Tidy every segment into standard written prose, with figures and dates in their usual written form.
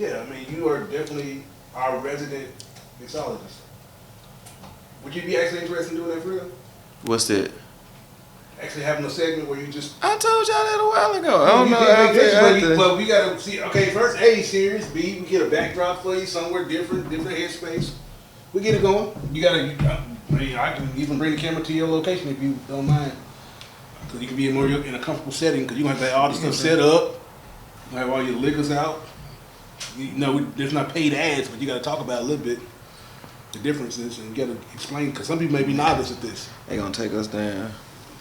Yeah, I mean, you are definitely our resident mixologist. Would you be actually interested in doing that for real? What's that? Actually having a segment where you just... I told y'all that a while ago. I don't know. But we got to see, okay, first, A, serious. B, we get a backdrop for you somewhere different headspace. We get it going. You got to, I can even bring the camera to your location if you don't mind. Because you can be more in a comfortable setting because you have to have all the stuff set up. You have all your liquors out. You know, there's not paid ads, but you got to talk about a little bit the differences and you got to explain because some people may be novice at this. They gonna take us down.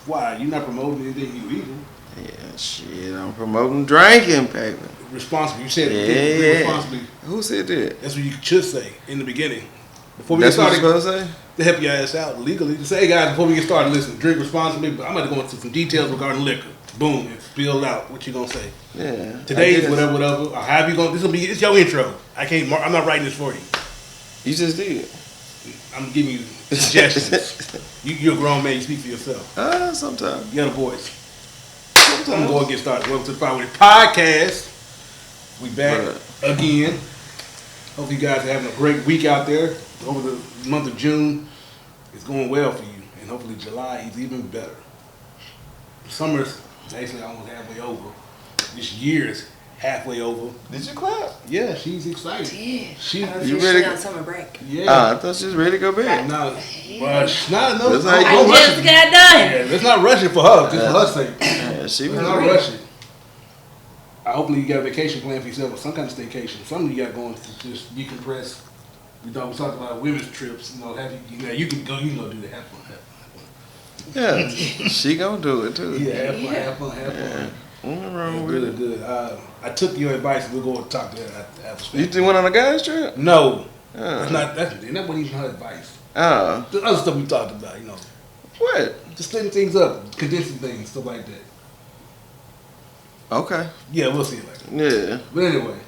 Why? You're not promoting anything illegal. Yeah, shit. I'm promoting drinking, baby. Responsible. You said it responsibly. Who said that? That's what you should say in the beginning. Before we That's get started, what you're supposed to say? to help your ass out legally. To say, hey guys, before we get started, listen, drink responsibly. But I'm going to go into some details regarding liquor. Boom, and spill out what you gonna say. Yeah. Today's whatever. Or how you gonna? This will be. It's your intro. I'm not writing this for you. You just did. I'm giving you suggestions. You're a grown man. You speak for yourself. Sometimes. You got a voice. Sometimes. I'm gonna go and get started. Welcome to the Power With Podcast. We back again. Hope you guys are having a great week out there. Over the month of June, it's going well for you, and hopefully July is even better. Summer's actually almost halfway over. This year is halfway over. Did you clap? Yeah, she's excited. Yeah. You ready? On summer break. Yeah. I thought she was ready to go back. No, but she's not enough. I just got done. Yeah, let's not rush it for her. Just for her sake. Yeah, she was not rush it. Hopefully you got a vacation plan for yourself or some kind of staycation. Something you got going to just decompress. We talked about women's trips. You know, you can go. You can go do that. Have fun. Yeah, she gonna do it too. Yeah, have fun. Nothing wrong with it. Good. I took your advice. We'll go and talk to her after. You went on a guy's trip? No, that wasn't even her advice. Oh, the other stuff we talked about, you know. What? Just splitting things up, condensing things, stuff like that. Okay. Yeah, we'll see it later. Yeah. But anyway.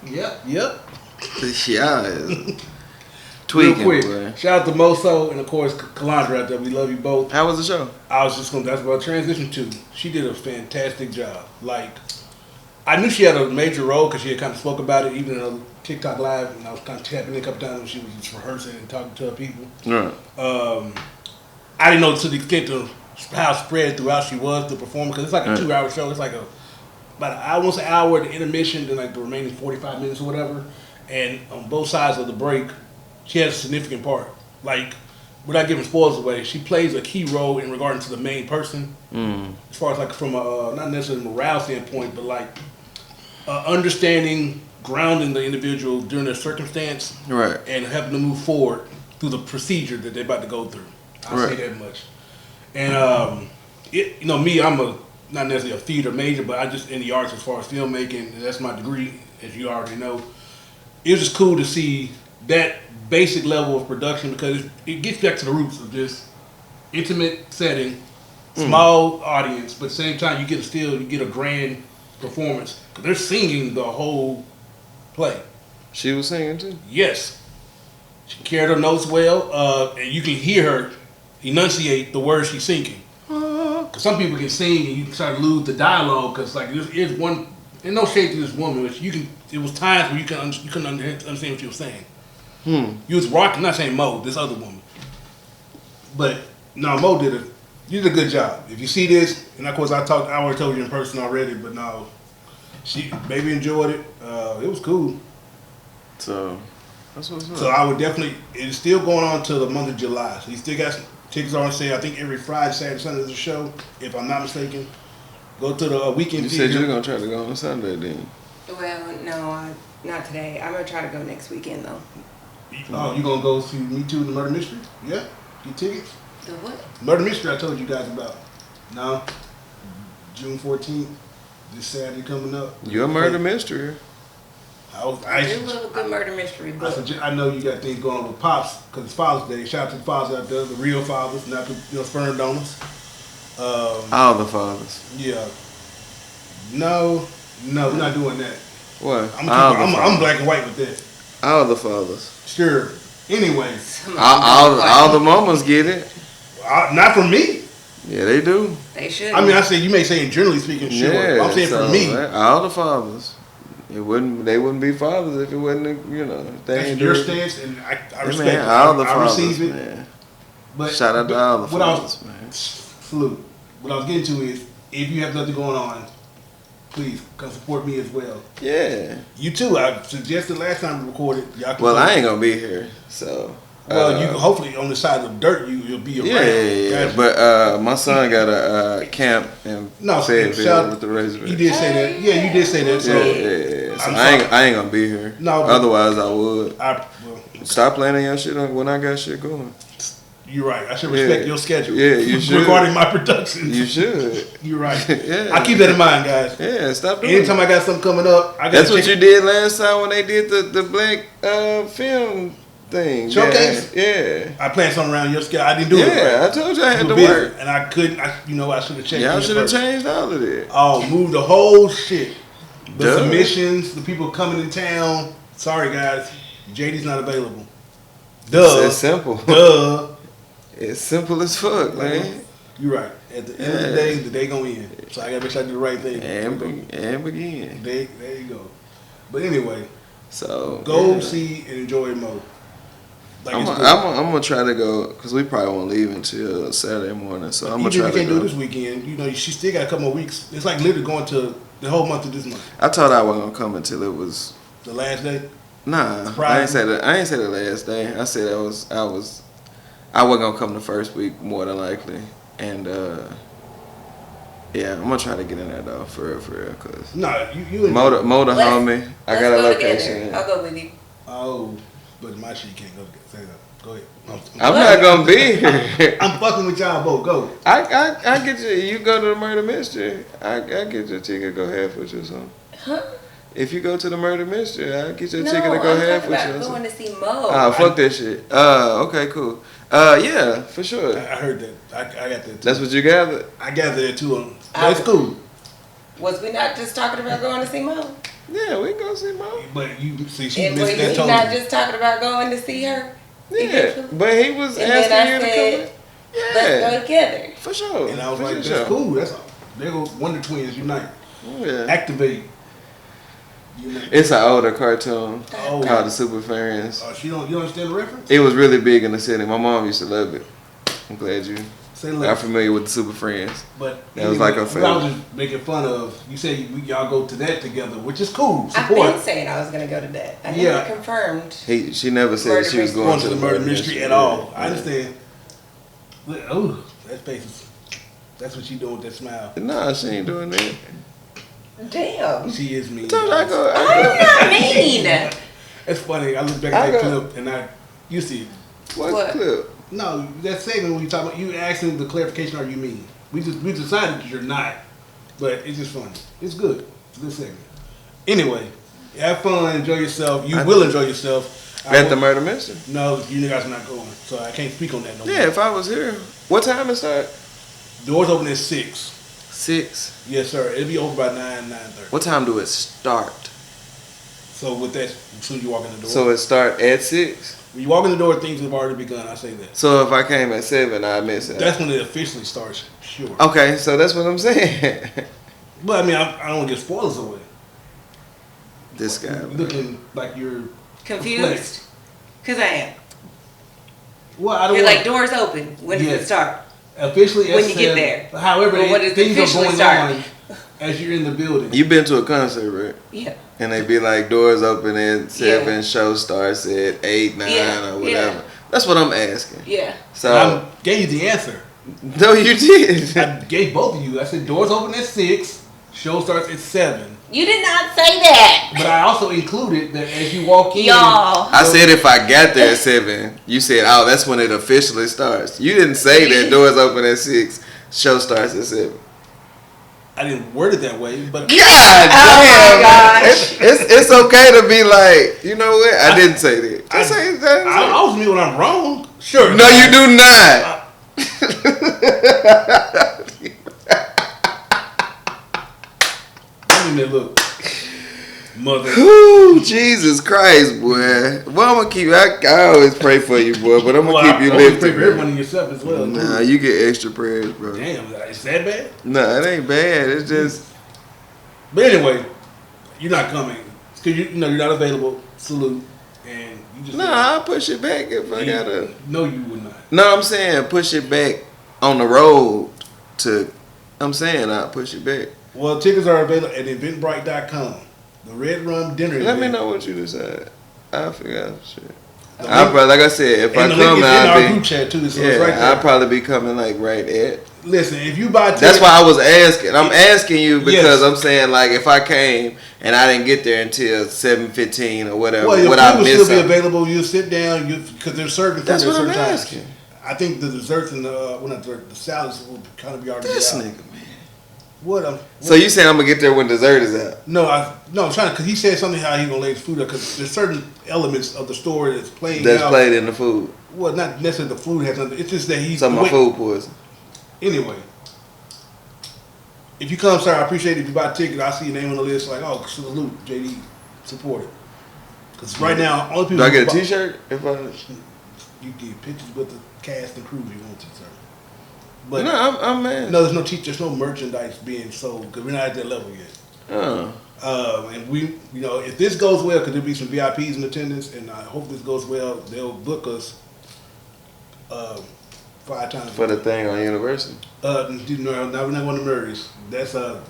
Yeah. Yep. Yeah. Tweaking, real quick, boy. Shout out to MoSo and of course Calandra out there. We love you both. How was the show? That's what I transitioned to. She did a fantastic job. Like, I knew she had a major role because she had kind of spoke about it even in a TikTok live, and I was kind of tapping in a couple times when she was just rehearsing and talking to her people. Right. I didn't know to the extent of how spread throughout she was the performer because it's like a 2-hour show. It's like almost an hour, the intermission, then like the remaining 45 minutes or whatever. And on both sides of the break, she has a significant part. Like, without giving spoilers away, she plays a key role in regard to the main person. As far as like from a, not necessarily morale standpoint, but like understanding, grounding the individual during their circumstance. Right. And helping them move forward through the procedure that they're about to go through. I'll say that much. And, me, I'm not necessarily a theater major, but I just in the arts as far as filmmaking, and that's my degree, as you already know. It was just cool to see that basic level of production because it gets back to the roots of this intimate setting, small audience, but at the same time you get a grand performance because they're singing the whole play. She was singing too? Yes. She carried her notes well, and you can hear her enunciate the words she's singing. Because some people can sing and you start to lose the dialogue because like there's one, and no shade to this woman, but it was times where you couldn't understand what she was saying. You was rocking, not saying Mo, this other woman. But no, Mo you did a good job. If you see this, and of course I already told you in person already, but no, baby enjoyed it. It was cool. So that's what's up. So I would definitely, it's still going on till the month of July. So you still got some tickets on sale. I think every Friday, Saturday, Sunday there's a show, if I'm not mistaken. Go to the weekend. You said you were going to try to go on Sunday then. Well, no, not today. I'm going to try to go next weekend though. Oh, you gonna go see Me Too and the Murder Mystery? Yeah? Get tickets? The what? Murder Mystery I told you guys about. No? June 14th. This Saturday coming up. You're a murder mystery. I love a good murder mystery book. I know you got things going on with Pops because it's Father's Day. Shout out to the fathers out there, the real fathers, not the sperm donors. All the fathers. Yeah. No, we're not doing that. What? I'm black and white with that. All the fathers. Sure. Anyway. All the mamas get it. Not from me. Yeah, they do. They should. I mean, I say you may say in generally speaking, sure. Yeah, I'm saying for me. All the fathers. They wouldn't be fathers if it wasn't, you know. They That's ain't your doing it. stance, and I Yeah, respect man, it. all the I fathers, receive it. man. But Shout out to all the what I fathers, was, man. Salute. What I was getting to is, if you have nothing going on, please come support me as well. Yeah. You too. I suggested last time we recorded. Y'all can Well, come. I ain't gonna be here, so. Well, you hopefully on the side of dirt, you'll be around. Yeah. Gotcha. But my son got a camp in Fayetteville shout- with the Razorback. You did say that. Yeah, you did say that. So Yeah. So I'm I ain't gonna be here. No, but- Otherwise, I would. well, Stop planning your shit when I got shit going. you're right. I should respect Yeah. your schedule. Yeah, you should. Regarding my productions. You should. You're right. Yeah. I keep that in mind, guys. Yeah, stop doing Anytime it. I got something coming up, I got That's what you did last time when they did the black film thing. Showcase? Yeah. I planned something around your schedule. I didn't do it. Yeah, Right. I told you I had You to were busy, work. and I couldn't. I should have checked. Y'all in should have first. changed all of that. Oh, move the whole shit. The Duh. submissions, the people coming in town. Sorry, guys. JD's not available. Duh. It's simple. Duh. It's simple as fuck, man. You're right. At the end of the day gonna end. So I gotta make sure I do the right thing. And begin. There you go. But anyway, So go see and enjoy Mo. Like I'm it's gonna try to go because we probably won't leave until Saturday morning. So I'm gonna even try if you to can't do go. it this weekend, you know, she still got a couple more weeks. It's like literally going to the whole month of this month. I told her I wasn't gonna come until it was. The last day. Nah, Friday. I ain't say the last day. I said I wasn't gonna come the first week more than likely, and yeah, I'm gonna try to get in there though for real, cause No, you Motor homie. I got a Let's go location. together. I'll go with you. Oh, but my shit can't go together. Say that. Go ahead. I'm not gonna be here. I'm fucking with y'all both. Go. I get you. You go to the murder mystery. I get your ticket. Go half with you or something. Huh? If you go to the murder mystery, I get your No, ticket to I'm go half talking with about you. Or going something. to see Mo. Ah, fuck that shit. Okay, cool. Yeah, for sure. I heard that. I got that too. That's what you gathered. I gathered that too. That's cool. Was we not just talking about going to see Mo? Yeah, we can go see Mo. But you see, she And was missed that he totally. not just talking about going to see her? Yeah, Eventually? but he was And then asking I you to said, come. let's Yeah, go together. for sure. And I was for like, sure. that's cool. That's all. There go Wonder Twins unite. Yeah. Activate. Unite. It's an older cartoon Oh. called The Super Friends. You don't understand the reference? It was really big in the city. My mom used to love it. I'm glad you Say are less. familiar with The Super Friends. But That was like a what I was favorite. just making fun of. You say y'all go to that together, which is cool. I've Support. been saying I was going to go to that. I Yeah. never confirmed. She never said Murder she was mystery. going Going to the murder mystery at all. I Yeah. understand. Oh, that face is. That's what she doing with that smile. Nah, she ain't doing that. Damn. She is mean. I told her I go. I'm not mean. It's funny. I look back I at that go- clip and you see. What What? clip? No, that segment when you talk about you asking the clarification, are you mean? We decided that you're not, but it's just funny. It's good. It's a good segment. Anyway, have fun, enjoy yourself. You will enjoy yourself. At the murder mystery? No, you guys are not going, so I can't speak on that no Yeah, more. if I was here. What time it start? Doors open at 6. 6. Yes, sir. It'll be over by 9:30. What time do it start? So with that, as soon as you walk in the door. So it start at 6. When you walk in the door, things have already begun. I say that. So if I came at 7, I miss it. That's when it officially starts. Sure. Okay, so that's what I'm saying. But I mean, I don't want to get spoilers away. This guy. You're looking like you're Confused? perplexed. Because I am. Well, I don't You're want like, doors open. When does Yeah. it start? officially when at you get 7. there. However, Well, what is things are officially going start? on as you're in the building. You been to a concert, right? Yeah. And they be like, doors open at 7, Yeah. show starts at 8, 9, Yeah, or whatever. yeah. That's what I'm asking. Yeah. So, I gave you the answer. no, you did. I gave both of you. I said doors open at 6, show starts at 7. You did not say that. But I also included that as you walk in, Y'all. I said if I got there at 7, you said, oh, that's when it officially starts. You didn't say that doors open at 6, show starts at 7. I didn't word it that way, but God damn. my gosh. It's okay to be like, you know what? I didn't say that. Just say that. I always mean when I'm wrong. Sure. No, you do not. Give me that look, mother. Ooh, Jesus Christ, boy. Well, I'm gonna keep. I always pray for you, boy, but I'm gonna keep you I always pray lifted. for bro. everyone and yourself as well. Nah, you get extra prayers, bro. Damn, is that bad? Nah, it ain't bad. It's just But anyway, you're not coming. Because you know you're not available. Salute. And you just I'll push it back if I gotta. No, you would not. No, I'm saying push it back on the road to. I'm saying I'll push it back. Well, tickets are available at eventbrite.com. The Red Rum Dinner. Let me know what you decide. I figure out shit. I probably, like I said, if I come, in our group chat too. So it's right there. I'll probably be coming like right at. Listen, if you buy tickets, that's why I was asking. I'm asking you because I'm saying like if I came and I didn't get there until 7:15 or whatever, well, would I will miss still be available. You sit down, because they're serving food. That's at what I'm certain times. asking. I think the desserts and the salads will kind of be already This out. nigga, man. What? So you saying I'm gonna get there when dessert is out? No, I'm trying to, because he said something how he gonna lay his food up, because there's certain elements of the store that's played in the food. Well, not necessarily the food has nothing. It's just that he's some of my food poison. Anyway, if you come, sir, I appreciate it. If you buy a ticket, I see your name on the list. Like, oh, salute, JD, support it. Because right now, only people. Do I get a T-shirt if I? You get pictures with the cast and crew if you want to, sir. But no, I'm mad. No, there's no merchandise being sold because we're not at that level yet. And we, if this goes well, because there'll be some VIPs in attendance, and I hope this goes well, they'll book us 5 times for the thing on University. No, we're not going to Murray's. That's a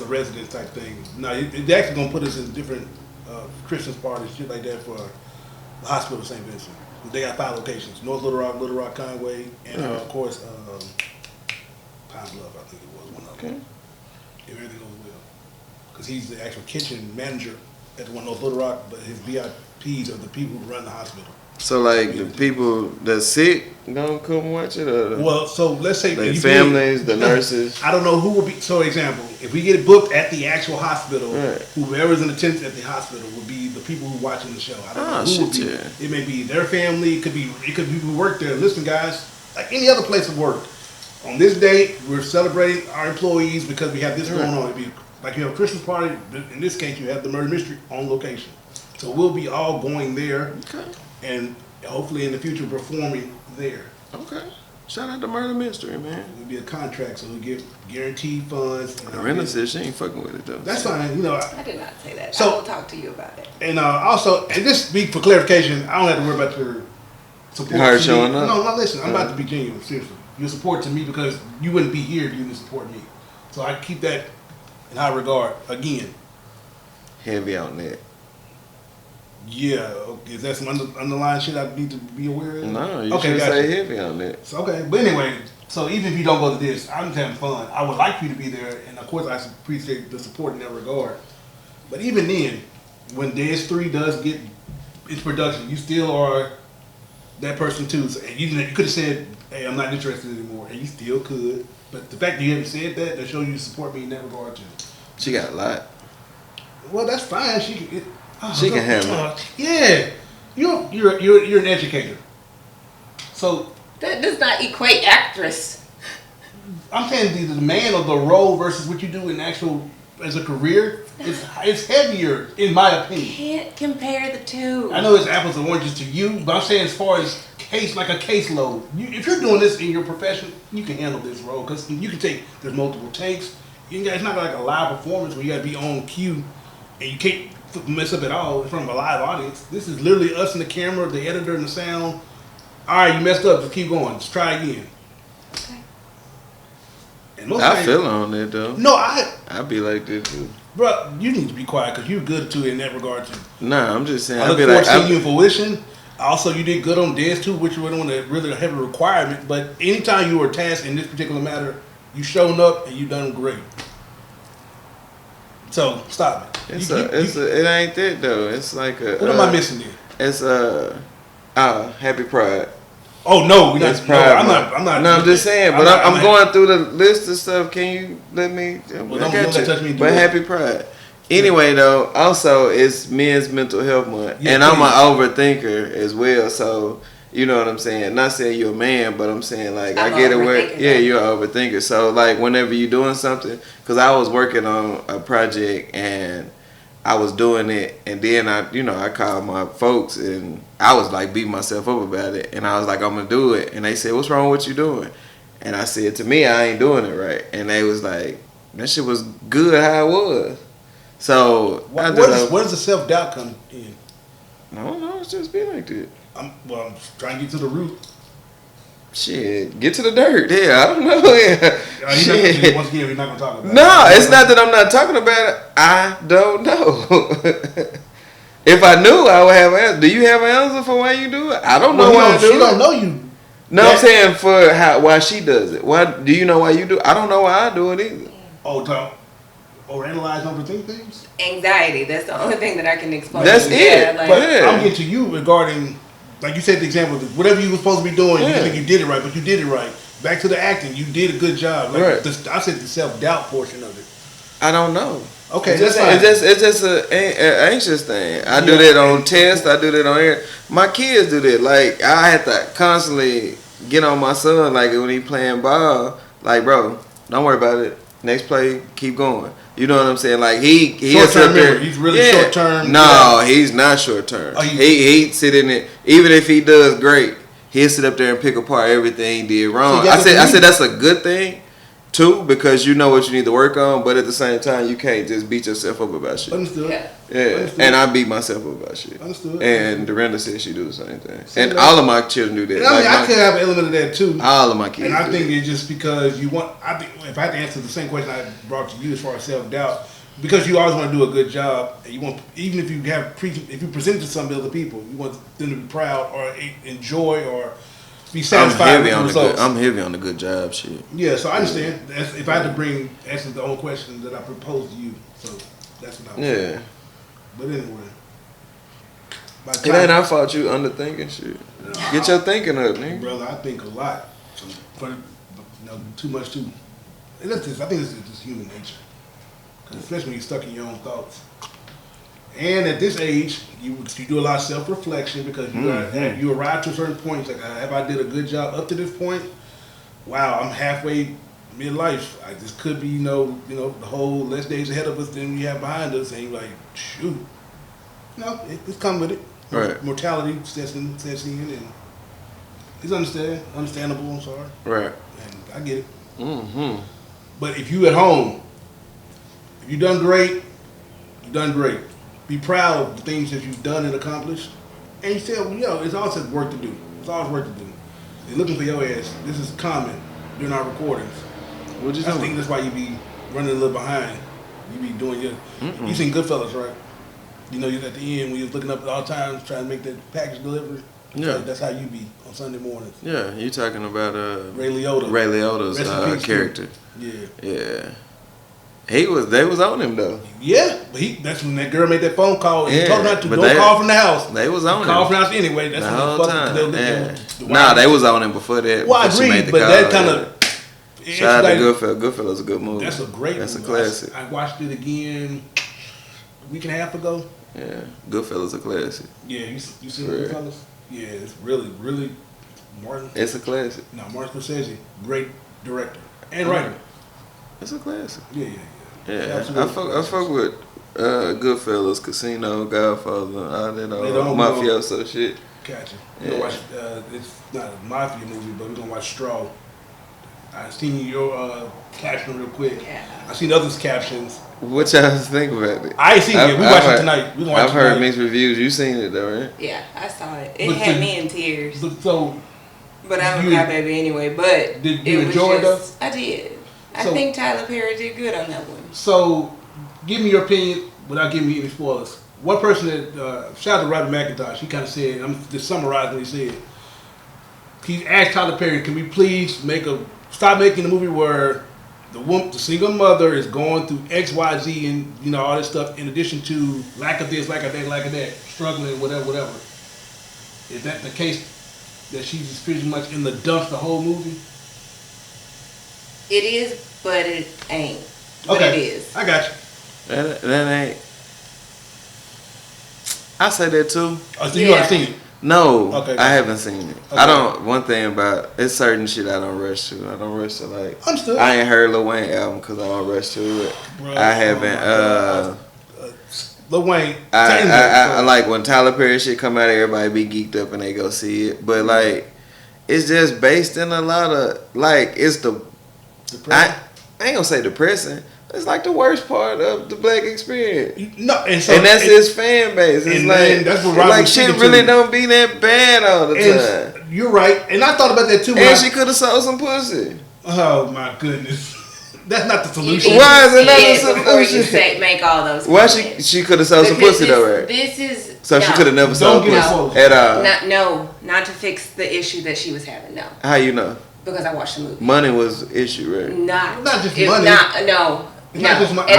residence type thing. No, it's actually gonna put us in different Christmas parties, shit like that for the hospital of St. Vincent. They got 5 locations: North Little Rock, Conway, and of course Pine Bluff. I think it was one of them. Okay. If everything goes well, because he's the actual kitchen manager at the one North Little Rock, but his VIPs are the people who run the hospital. So like the people that's sick don't come watch it, or well, so let's say the families, the nurses. I don't know who will be. So, example, if we get it booked at the actual hospital, whoever's in attendance at the hospital will be the people who are watching the show. I don't know who will be. Yeah. It may be their family. It could be people who work there. Listen, guys, like any other place of work, on this day we're celebrating our employees because we have this going on. It'd be like you have a Christmas party. In this case, you have the murder mystery on location. So we'll be all going there. Okay. And hopefully in the future performing there. Okay. Shout out to Murder Mystery, man. It'll be a contract, so we get guaranteed funds. Derenda said she ain't fucking with it though. That's fine, I did not say that. So, I will talk to you about it. And also, and this be for clarification, I don't have to worry about your support. Her showing up. No, listen, I'm about to be genuine, seriously. Your support to me, because you wouldn't be here if you didn't support me. So I keep that in high regard. Again. Heavy on that. Yeah, is that some underlying shit I need to be aware of? No, you should say heavy on that. So, okay, but anyway, so even if you don't go to this, I'm just having fun. I would like you to be there, and of course I appreciate the support in that regard. But even then, when Des 3 does get its production, you still are that person too. So, and you could have said, hey, I'm not interested anymore, and you still could. But the fact that you haven't said that shows you support me in that regard too. She got a lot. Well, that's fine. She can handle it. Yeah, you're an educator. So that does not equate actress. I'm saying the demand of the role versus what you do in actual as a career it's heavier in my opinion. Can't compare the two. I know it's apples and oranges to you, but I'm saying as far as like a caseload, if you're doing this in your profession, you can handle this role because you can take. There's multiple takes. It's not like a live performance where you got to be on cue and you can't mess up at all in front of a live audience. This is literally us and the camera, the editor, and the sound. All right, you messed up. Just keep going. Just try again. Okay. And I feel on it though. No, I'd be like this too. Bro, you need to be quiet because you're good too in that regard too. Nah, I'm just saying. I look forward to seeing you in fruition. Also, you did good on Des too, which was one that really have a requirement. But anytime you were tasked in this particular matter, you shown up and you done great. So stop it. It ain't that though. It's like a. What am I missing there? It's Happy Pride. Oh no, we're not. Pride. I'm not. No, I'm just saying. But I'm going through the list of stuff. Can you let me? Well, don't touch me. But Happy Pride. Anyway, though, also it's Men's Mental Health Month, and I'm an overthinker as well. So you know what I'm saying. Not saying you're a man, but I'm saying like I get it where you're an overthinker. So like whenever you're doing something, because I was working on a project and I was doing it, and then I called my folks and I was like beating myself up about it, and I was like I'm gonna do it, and they said what's wrong with what you doing, and I said to me I ain't doing it right, and they was like that shit was good how it was. So Where does the self doubt come in? I don't know. It's just being like that. I'm trying to get to the root. Shit, get to the dirt. Yeah, I don't know. Yeah. Shit. Once again, we're not gonna talk about it. No, it's not that I'm not talking about it. I don't know. If I knew, I would have an answer. Do you have an answer for why you do it? I don't know why I do it. She don't know you. No, I'm saying for why she does it. Why do you know why you do it? I don't know why I do it either. Overanalyze, overthink things? Anxiety. That's the only thing that I can explain. That's it. Like, but I'm getting to you regarding, like you said, the example of whatever you were supposed to be doing, you think you did it right, but you did it right. Back to the acting, you did a good job. Like right. I said the self-doubt portion of it. I don't know. Okay, that's fine. It's just an anxious thing. I do that on tests. I do that on air. My kids do that. Like, I have to constantly get on my son. Like, when he playing ball, like, bro, don't worry about it. Next play, keep going. You know what I'm saying? Like, he's short-term memory. He's really short-term. No, he's not short-term. He sit in it. Even if he does great, he'll sit up there and pick apart everything he did wrong. I said that's a good thing. Too, because you know what you need to work on, but at the same time, you can't just beat yourself up about shit. Understood. Yeah. Understood. And I beat myself up about shit. Understood. And Derenda said she do the same thing. And all of my children do that. I could have an element of that too. All of my kids. And I think it's just because you want. I think if I had to answer the same question I brought to you as far as self-doubt, because you always want to do a good job, and you want, even if you if you present it to some other people, you want them to be proud or enjoy or be satisfied with the results. I'm heavy on the good job shit. Yeah, so I understand. If I had to answer the own question that I proposed to you, so that's what I was saying. But anyway. It ain't our fault you underthinking shit. Get your thinking up, nigga. Brother, I think a lot. But too much too. And I think it's just human nature. Especially when you're stuck in your own thoughts. And at this age, you do a lot of self-reflection because you arrive to a certain point. Like, have I did a good job up to this point? Wow, I'm halfway midlife. This could be, the whole less days ahead of us than we have behind us. And you're like, shoot. No, it's come with it. Right. Mortality sets in, and it's understandable. I'm sorry. Right. And I get it. Mm-hmm. But if you at home, if you done great, you done great. Be proud of the things that you've done and accomplished. And you say, it's also work to do. It's always work to do. They're looking for your ass. This is common during our recordings. I think that's why you be running a little behind. You be doing you seen Goodfellas, right? You're at the end when you're looking up at all times trying to make that package delivery. Yeah. That's how you be on Sunday mornings. Yeah, you talking about Ray Liotta. Ray Liotta's character. Yeah. Yeah. They was on him though. Yeah, but that's when that girl made that phone call. And told her not to call from the house. They was on him. Call from the house anyway. That's the when whole time. They was on him before that. Well, I agree, but that kind of. Shout out to Goodfellas. Goodfellas a good movie. That's a great. That's a classic. I watched it again a week and a half ago. Yeah, Goodfellas a classic. Yeah, you seen Goodfellas? Yeah, it's really, really Martin. It's a classic. No, Martin Scorsese, great director and writer. It's a classic. Yeah. Yeah, I fuck with Goodfellas, Casino, Godfather, all that mafioso shit. Gotcha. We're gonna watch. It's not a mafia movie, but we're gonna watch Straw. I seen your caption real quick. Yeah. I seen others' captions. What y'all think about it? I ain't seen it. We watching it tonight. I've heard mixed reviews. You seen it though, right? Yeah, I saw it. It had me in tears. But I'm a crybaby anyway. But did you enjoy it though? I did. I think Tyler Perry did good on that one. So, give me your opinion without giving me any spoilers. One person that, shout out to Robert McIntosh, he kind of said, I'm just summarizing what he said. He asked Tyler Perry, can we please stop making a movie where the single mother is going through X, Y, Z and, all this stuff in addition to lack of this, lack of that, lack of that, struggling, whatever. Is that the case that she's pretty much in the dumps the whole movie? It is, but it ain't. But it is. I got you. That ain't. I say that too. Oh, so you already seen it? No, okay, I haven't seen it. Okay. One thing about it's certain shit I don't rush to. I don't rush to Understood. I ain't heard Lil Wayne album because I don't rush to it. Bro, I haven't. Lil Wayne. I like when Tyler Perry shit come out. Everybody be geeked up and they go see it. But it's just based in a lot of it's the. I ain't gonna say depressing, It's like the worst part of the black experience. No, and that's his fan base. It's like that's what shit really don't be that bad all the time. You're right, and I thought about that too. And she could have sold some pussy. Oh my goodness, that's not the solution. Why is it not the solution? Before you make all those. Why she could have sold some pussy though, right? This is so she could have never sold pussy at all. Not to fix the issue that she was having. No. How you know? Because I watched the movie. Money was the issue, right? Not just money. No. Just money.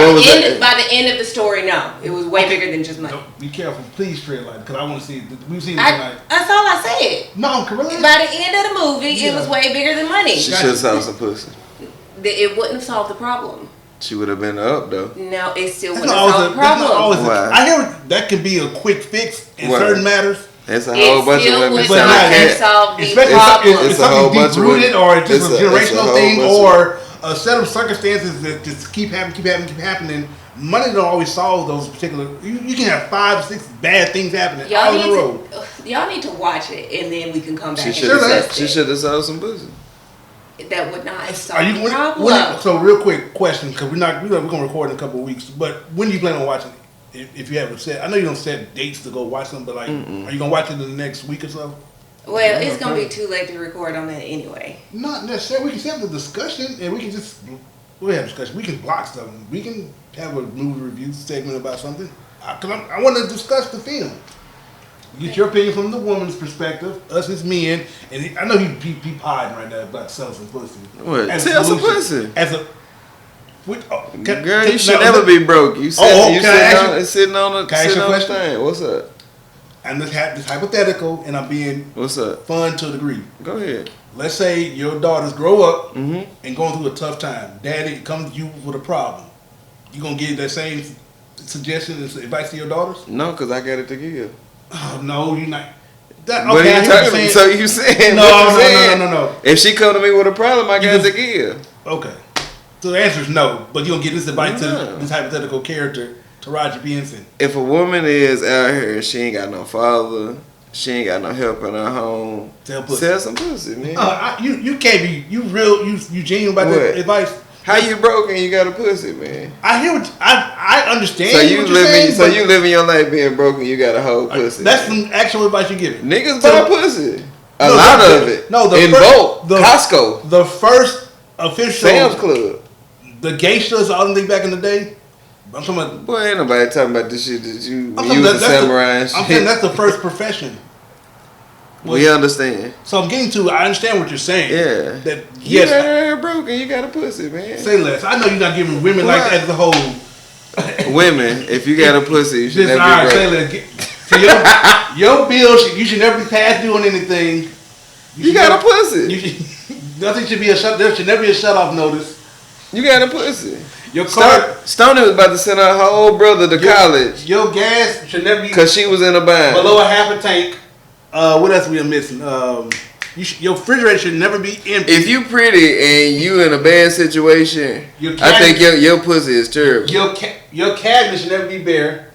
By the end of the story, no, it was way bigger than just money. No, be careful, please, tread light, because I want to see. We've seen it tonight. That's all I said. No, really? By the end of the movie, it was way bigger than money. She should have sold some pussy. It wouldn't have solved the problem. She would have been up though. No, it still wouldn't have solved the problem. I hear that can be a quick fix in certain matters. It's a whole bunch of women selling that. It's something deep-rooted, or it's just a generational thing, or a set of circumstances that just keep happening. Money don't always solve those particular. You can have 5 or 6 bad things happening all in a row. Y'all need to watch it, and then we can come back. She should have sold some pussy. That would not solve the problem. So, real quick question, because we're gonna record in a couple of weeks. But when do you plan on watching it? If you haven't set, I know you don't set dates to go watch something, but like, are you gonna watch it in the next week or so? Well, it's gonna be too late to record on that anyway. Not necessarily. We can have the discussion, and we can just have discussion. We can block something. We can have a movie review segment about something. Because I want to discuss the film. Get your opinion from the woman's perspective. Us as men, and I know he pied right now about selling some pussy. What? Sell some pussy. Girl, you should never be broke. You sitting on the thing. What's up? And this hypothetical, and I'm being fun to a degree. Go ahead. Let's say your daughters grow up and going through a tough time. Daddy comes to you with a problem. You gonna give that same suggestion and advice to your daughters? No, because I got it to give. Oh, no, you're not. So you saying no. If she come to me with a problem, I got it to give. Okay. So the answer is no, but you gonna give this advice to this hypothetical character, to Roger Benson. If a woman is out here, she ain't got no father, she ain't got no help in her home, sell some pussy, man. You can't be you genuine about that advice. How you broke and you got a pussy, man? I hear what I understand. So you living your life being broke and you got a whole pussy. That's some actual advice you give. Niggas buy pussy. A lot of it. No, in bulk. Costco. The first official Sam's Club. The geishas, all them things back in the day. I'm talking about. Boy, ain't nobody talking about this shit that you was a samurai and shit. I'm saying that's the first profession. We understand. So I'm getting to. I understand what you're saying. Yeah. That you got her hair broken. You got a pussy, man. Say less. I know you're not giving women like that as a whole. Women, if you got a pussy, you should never be broke. Say less. So your bill, you should never be past due on anything. You got a pussy. Nothing should be there should never be a shut off notice. You got a pussy. Your car. Stoney was about to send her whole brother to college. Your gas should never be. Because she was in a bind. Below a half a tank. What else we are missing? Your refrigerator should never be empty. If you pretty and you in a bad situation, I think your pussy is terrible. Your cabinet should never be bare.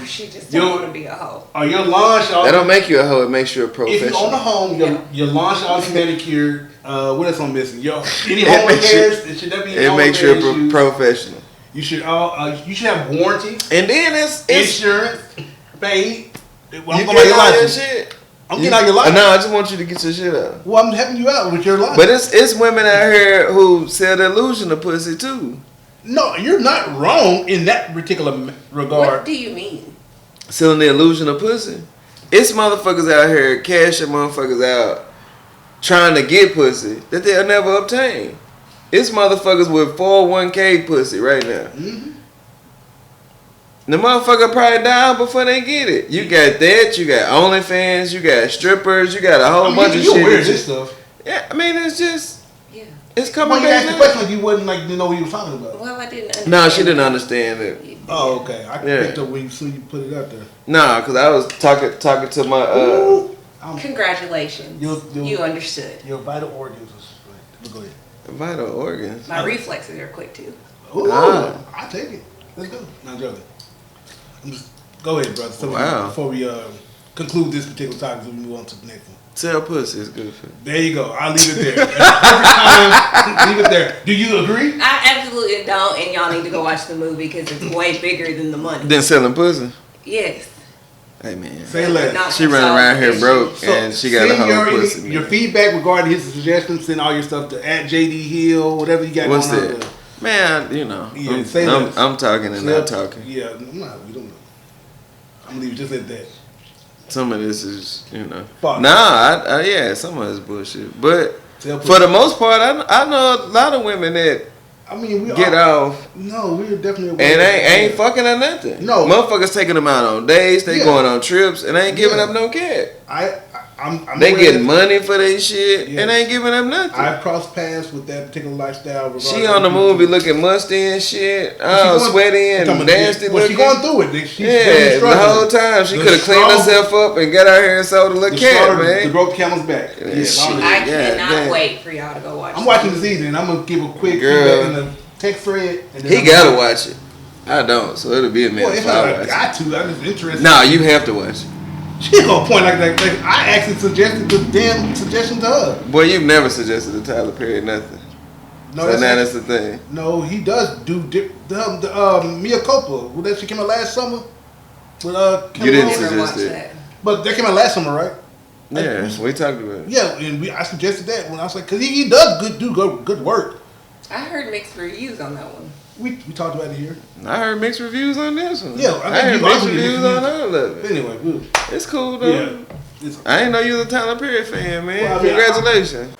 She just don't want to be a hoe. Or your lawn should that don't make you a hoe. It makes you a professional. If you own a home, your lawn should always be manicured. What else I'm missing? Any home repairs, it should never be. It makes you a professional. You should have warranty. And then it's insurance paid. I'm getting out your shit. I'm getting out your life. No, I just want you to get your shit out. Well, I'm helping you out with your life. But it's women out here who sell the illusion of pussy too. No, you're not wrong in that particular regard. What do you mean? Selling the illusion of pussy. It's motherfuckers out here cashing motherfuckers out trying to get pussy that they'll never obtain. It's motherfuckers with 401k pussy right now. Mm-hmm. The motherfucker probably die before they get it. You got that, you got OnlyFans, you got strippers, you got a whole bunch of shit. You're aware of this stuff. Yeah, I mean, it's just... Yeah. It's coming back. Well, you asked the question like you wouldn't know what you were talking about. Well, I didn't understand. No, she didn't understand it. Oh, okay. I picked up when you put it out there. Nah, because I was talking to my... Congratulations. You understood. Your vital organs. Go ahead. Vital organs? My reflexes are quick, too. Ooh, I'll take it. Let's go. Not joking. Go ahead, brother. So wow. Before we conclude this particular topic so we move on to the next one. Sell pussy is good for you. There you go. I'll leave it there. Perfect time. Leave it there. Do you agree? I absolutely don't, and y'all need to go watch the movie because it's way bigger than the money. Then selling pussy? Yes. Hey, man. Say less. She running around here broke, and she got a whole pussy. Your feedback regarding his suggestions, send all your stuff to @JD Hill, whatever you got What's going on. that? Man, you know, Yeah, I'm talking and not talking. Yeah, we don't know. I'm going to leave it just at that. Some of this is, you know. Fuck. Nah, yeah, some of it's bullshit. But for the most part, I know a lot of women that we get off. No, we're definitely. And ain't fucking or nothing. No. Motherfuckers taking them out on dates, they going on trips, and ain't giving up no cat. They getting money for their shit, and ain't giving up nothing. I've crossed paths with that particular lifestyle. She on the movie looking musty and shit, sweaty and nasty looking. She going through it. She's the whole time. She could have cleaned herself up and got out here and sold a little cat, man. The broke camel's back. I cannot wait for y'all to go watch it. I'm watching this evening, and I'm going to give a quick feedback in the text thread. And then he got to watch it. I don't, so it'll be a minute. Well, if I got to, I'm just interested. No, you have to watch it. She gonna point like I actually suggested the damn suggestion to her. Boy, you've never suggested to Tyler Perry nothing. No, so now that's the thing. No, he does do the Mia Coppola. Well, that she came out last summer. With, you didn't suggest it, but that came out last summer, right? Yeah, we talked about it. Yeah, and I suggested that when I was like, because he does do good work. I heard mixed reviews on that one. We talked about it here. I heard mixed reviews on this one. Yeah, I heard mixed reviews on all of it. Anyway, it's cool though. Yeah, I didn't know you was a Tyler Perry fan, man. Well, congratulations.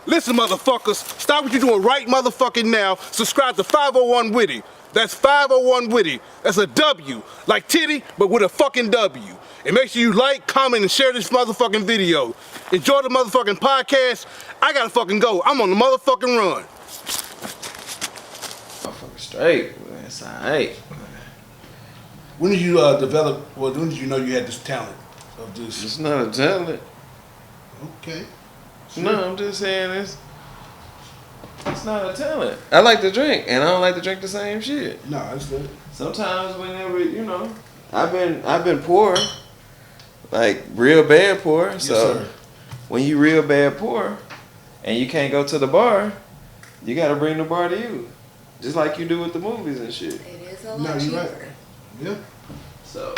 Listen, motherfuckers, stop what you're doing right motherfucking now. Subscribe to 501 Witty. That's 501 Witty. That's a W, like titty, but with a fucking W. And make sure you like, comment, and share this motherfucking video. Enjoy the motherfucking podcast. I gotta fucking go. I'm on the motherfucking run. Straight, that's alright. When did you develop? Well, when did you know you had this talent of this? It's not a talent. Okay. Sure. No, I'm just saying it's not a talent. I like to drink, and I don't like to drink the same shit. No, that's good. Sometimes whenever I've been poor, like real bad poor. Yes, so sir. When you real bad poor, and you can't go to the bar, you got to bring the bar to you. Just like you do with the movies and shit. It is a lot cheaper. Right. Yeah. So,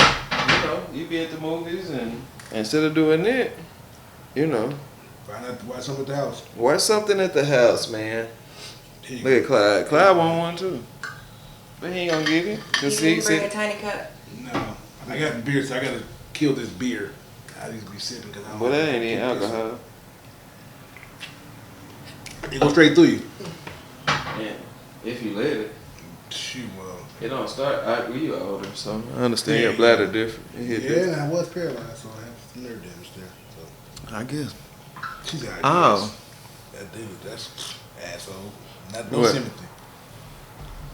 you be at the movies and instead of doing that, Find out to watch something at the house. Watch something at the house, man. Look at Clyde. Clyde want one too. But he ain't gonna get it. You didn't bring a tiny cup? No. I got beer, so I gotta kill this beer. I need to be sipping because I don't. Well, that ain't even alcohol. It goes straight through you. Yeah. If you let it. Shoot, well. It don't start. You older, so I understand your bladder different. Yeah, I was paralyzed, so I have some nerve damage there. So. I guess. She's like, oh. That dude, that's asshole. No sympathy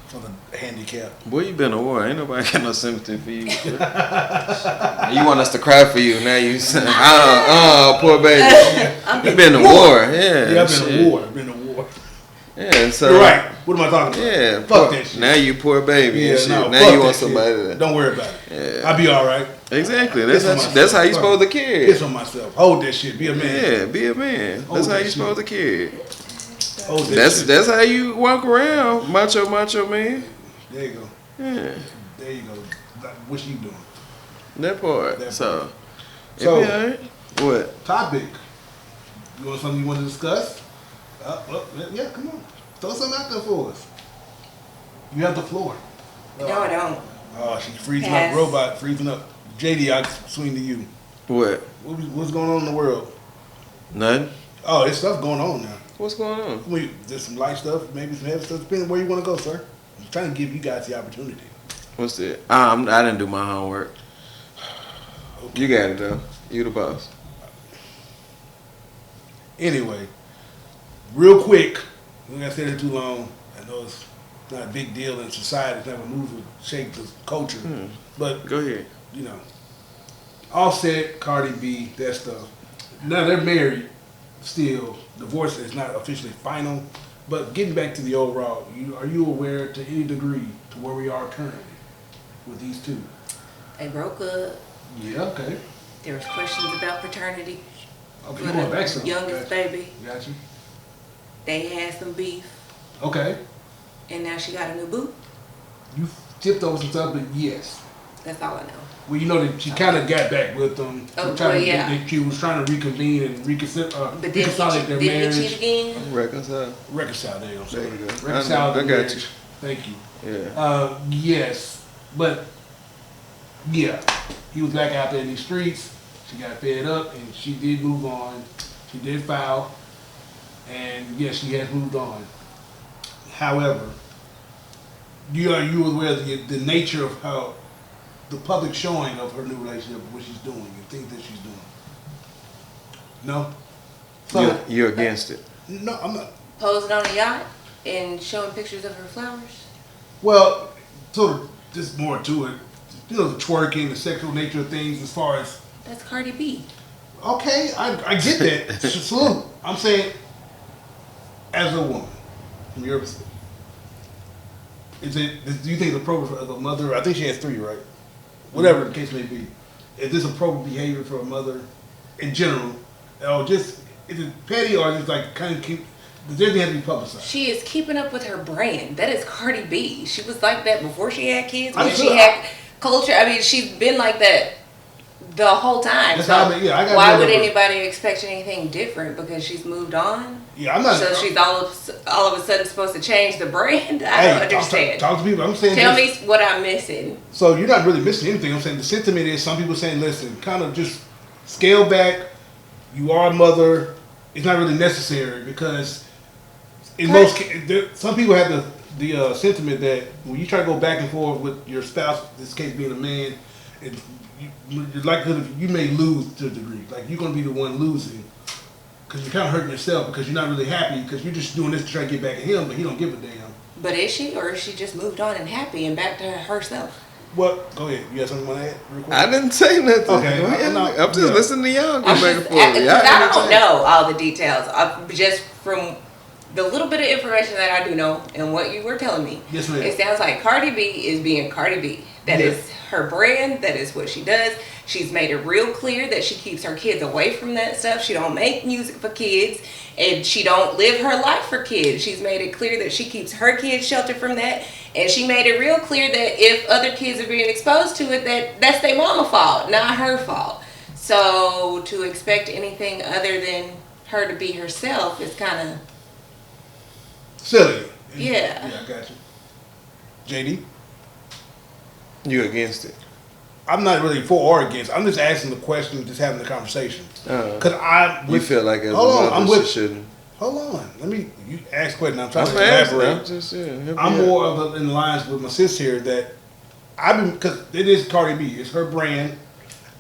for the handicap. Boy, you been to war. Ain't nobody got no sympathy for you. You want us to cry for you. Now you say, poor baby. You been to war. Yeah, I've been to war. Yeah, so. You're right. What am I talking about? Yeah. Fuck that shit. Now you poor baby and shit. No, now you want somebody to. Don't worry about it. I'll be all right. Exactly. That's how you supposed to carry. Piss on myself. Hold that shit. Be a man. Yeah, be a man. That's how you supposed to carry. That's how you walk around, macho man. There you go. Yeah. There you go. What you doing? That part. So it be all right. What? Topic. You want something you want to discuss? Yeah, come on. Throw something out there for us. You have the floor. No, I don't. Oh, she's freezing up. Robot freezing up. JD, I swing to you. What? What's going on in the world? Nothing. Oh, there's stuff going on now. What's going on? There's some light stuff, maybe some heavy stuff. Depending where you want to go, sir. I'm trying to give you guys the opportunity. What's that? I didn't do my homework. Okay. You got it, though. You the boss. Anyway, real quick, we ain't gonna stay there too long. I know it's not a big deal in society. It's not gonna move or shake the culture. But go ahead. Offset, Cardi B, that stuff. Now they're married still. Divorce is not officially final. But getting back to the overall, are you aware to any degree to where we are currently with these two? They broke up. Yeah, okay. There was questions about paternity Okay, for you going back the some. youngest baby. Got you. They had some beef, Okay. and now she got a new boo. You tipped over some stuff, but yes. That's all I know. Well, you know that she kind of got back with them. Oh, well, yeah. She was trying to reconvene and But reconcile their marriage. Did he cheat again? Reconcile. Reconcile, there you go. There you go. Reconcile the I got marriage. you. Thank you. Yeah. Yes, but yeah, he was back out there in these streets. She got fed up, and she did move on. She did file, and yes, she has moved on. However, you aware of the nature of how the public showing of her new relationship, what she's doing, and things that she's doing. No. So You're against it. no, I'm not. Posing on a yacht and showing pictures of her flowers. Well, sort of, just more to it. You know, the twerking, the sexual nature of things as far as... That's Cardi B. Okay, I get that. Salute. I'm saying, as a woman, from your perspective, do you think it's appropriate for a mother? I think she has 3, right? Whatever the case may be. Is this appropriate behavior for a mother in general? Or just, is it petty or just like kind of keep... Does everything have to be publicized? She is keeping up with her brand. That is Cardi B. She was like that before she had kids. When I'm she sure. had culture. I mean, she's been like that the whole time. That's So how I mean, yeah, I got why would remember. anybody expect anything different because she's moved on? Yeah, I'm not... So she's all of a sudden supposed to change the brand? I Hey, don't understand. Talk to people. I'm saying Tell this. me what I'm missing. So you're not really missing anything. I'm saying the sentiment is some people saying, listen, kind of just scale back. You are a mother. It's not really necessary because in most cases, some people have the sentiment that when you try to go back and forth with your spouse, in this case being a man, the likelihood of you may lose to a degree. Like you're going to be the one losing because you're kind of hurting yourself because you're not really happy because you're just doing this to try to get back at him, but he don't give a damn. But is she, or is she just moved on and happy and back to herself? What? Go ahead. You have something you want to add real quick? I didn't say nothing. Okay, I'm just listening to y'all go I'm back just, and forth. Y'all I don't entertain. know all the details. Just from the little bit of information that I do know and what you were telling me, Yes, ma'am. it sounds like Cardi B is being Cardi B. That is her brand. That is what she does. She's made it real clear that she keeps her kids away from that stuff. She don't make music for kids, and she don't live her life for kids. She's made it clear that she keeps her kids sheltered from that, and she made it real clear that if other kids are being exposed to it, that's their mama's fault, not her fault. So to expect anything other than her to be herself is kind of silly. Yeah. Yeah, I got you. JD? You against it? I'm not really for or against. I'm just asking the question, just having the conversation. Because you feel like as a hold on, mother I'm she with. shouldn't. Hold on. Let me. You ask a question. I'm trying I'm to asking. elaborate. I'm just saying. I'm more of in lines with my sis here that because it is Cardi B. It's her brand.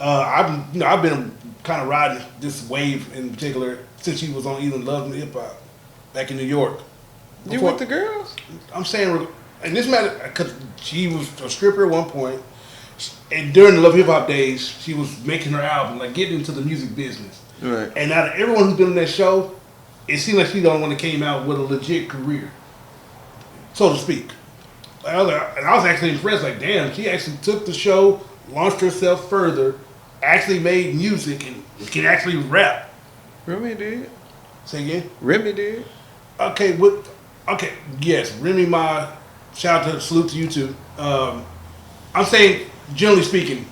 I've been kind of riding this wave in particular since she was on Even Love and Hip Hop back in New York. You with the girls? I'm saying, and this matter because she was a stripper at one point, and during the Love Hip Hop days, she was making her album, like getting into the music business. Right. And out of everyone who's been on that show, it seemed like she's the only one that came out with a legit career, so to speak. And I was actually impressed. Like, damn, she actually took the show, launched herself further, actually made music, and can actually rap. Remy did. Say again? Remy did. Okay, yes, Remy Ma, shout out to, salute to you too. I'm saying, generally speaking,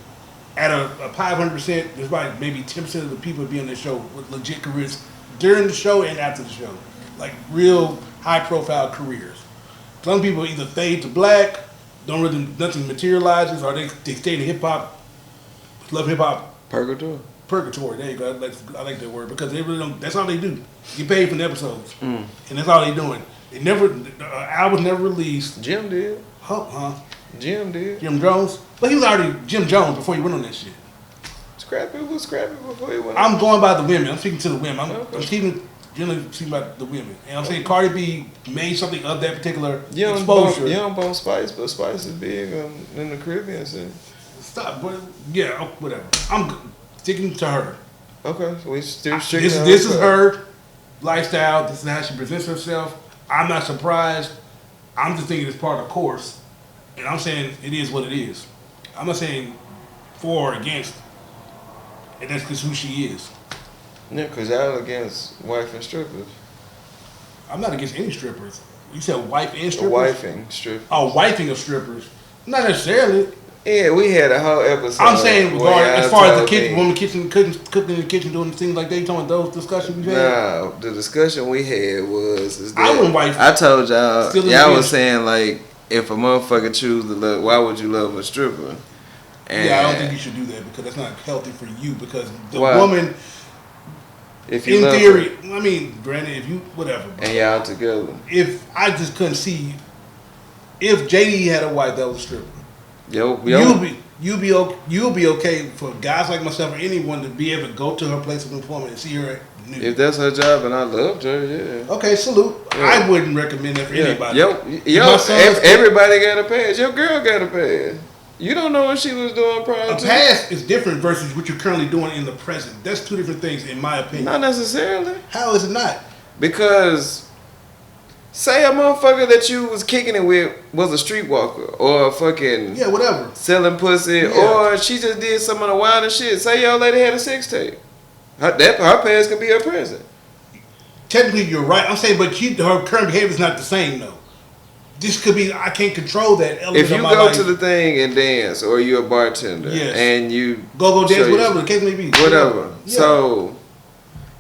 at a 500%, there's probably maybe 10% of the people that be on this show with legit careers during the show and after the show. Like real high profile careers. Some people either fade to black, don't really, nothing materializes, or they stay in hip hop, love hip hop. Purgatory, there you go. I like that word because they really don't. That's all they do. Get paid for the episodes, and that's all they doing. It never, the album never released. Jim did. Huh? Jim did. Jim Jones, but he was already Jim Jones before he went on that shit. Scrappy was Scrappy before he went. I'm going by the women. I'm speaking to the women. I'm generally speaking about the women, and I'm saying Cardi B made something of that particular exposure. Young Bone Spice, but Spice is big in the Caribbean scene. Stop, but yeah, whatever. I'm sticking to her. Okay, so we still This is her lifestyle. This is how she presents herself. I'm not surprised. I'm just thinking it's part of the course, and I'm saying it is what it is. I'm not saying for or against. and that's just who she is. Yeah, because y'all against wife and strippers. I'm not against any strippers. You said wife and strippers? Wifing strippers. Oh, wifing of strippers. Not necessarily. Yeah, we had a whole episode. I'm saying as far as the kitchen, woman cooking in the kitchen, doing things like that. You talking about those discussions we had? Nah, the discussion we had was I wouldn't wife. I told y'all, y'all was bitch. saying like, if a motherfucker choose to love, why would you love a stripper? And I don't think you should do that because that's not healthy for you. Because the why? woman, if you in love theory, her, I mean, granted, if you whatever, and y'all together. If I just couldn't see, if JD had a wife that was a stripper, you'll be okay for guys like myself or anyone to be able to go to her place of employment and see her nude. If that's her job and I loved her, yeah. Okay, salute. Yeah. I wouldn't recommend that for anybody. Everybody got a pass. Your girl got a pass. You don't know what she was doing prior to. A pass is different versus what you're currently doing in the present. That's two different things, in my opinion. Not necessarily. How is it not? Because say a motherfucker that you was kicking it with was a streetwalker or a fucking whatever selling pussy or she just did some of the wildest shit. Say your lady had a sex tape. Her past could be her present. Technically, you're right. I'm saying, but her current behavior is not the same though. This could be, I can't control that element if you of my go life. to the thing and dance, or you're a bartender, and you go dance, whatever the case may be, whatever. Yeah. So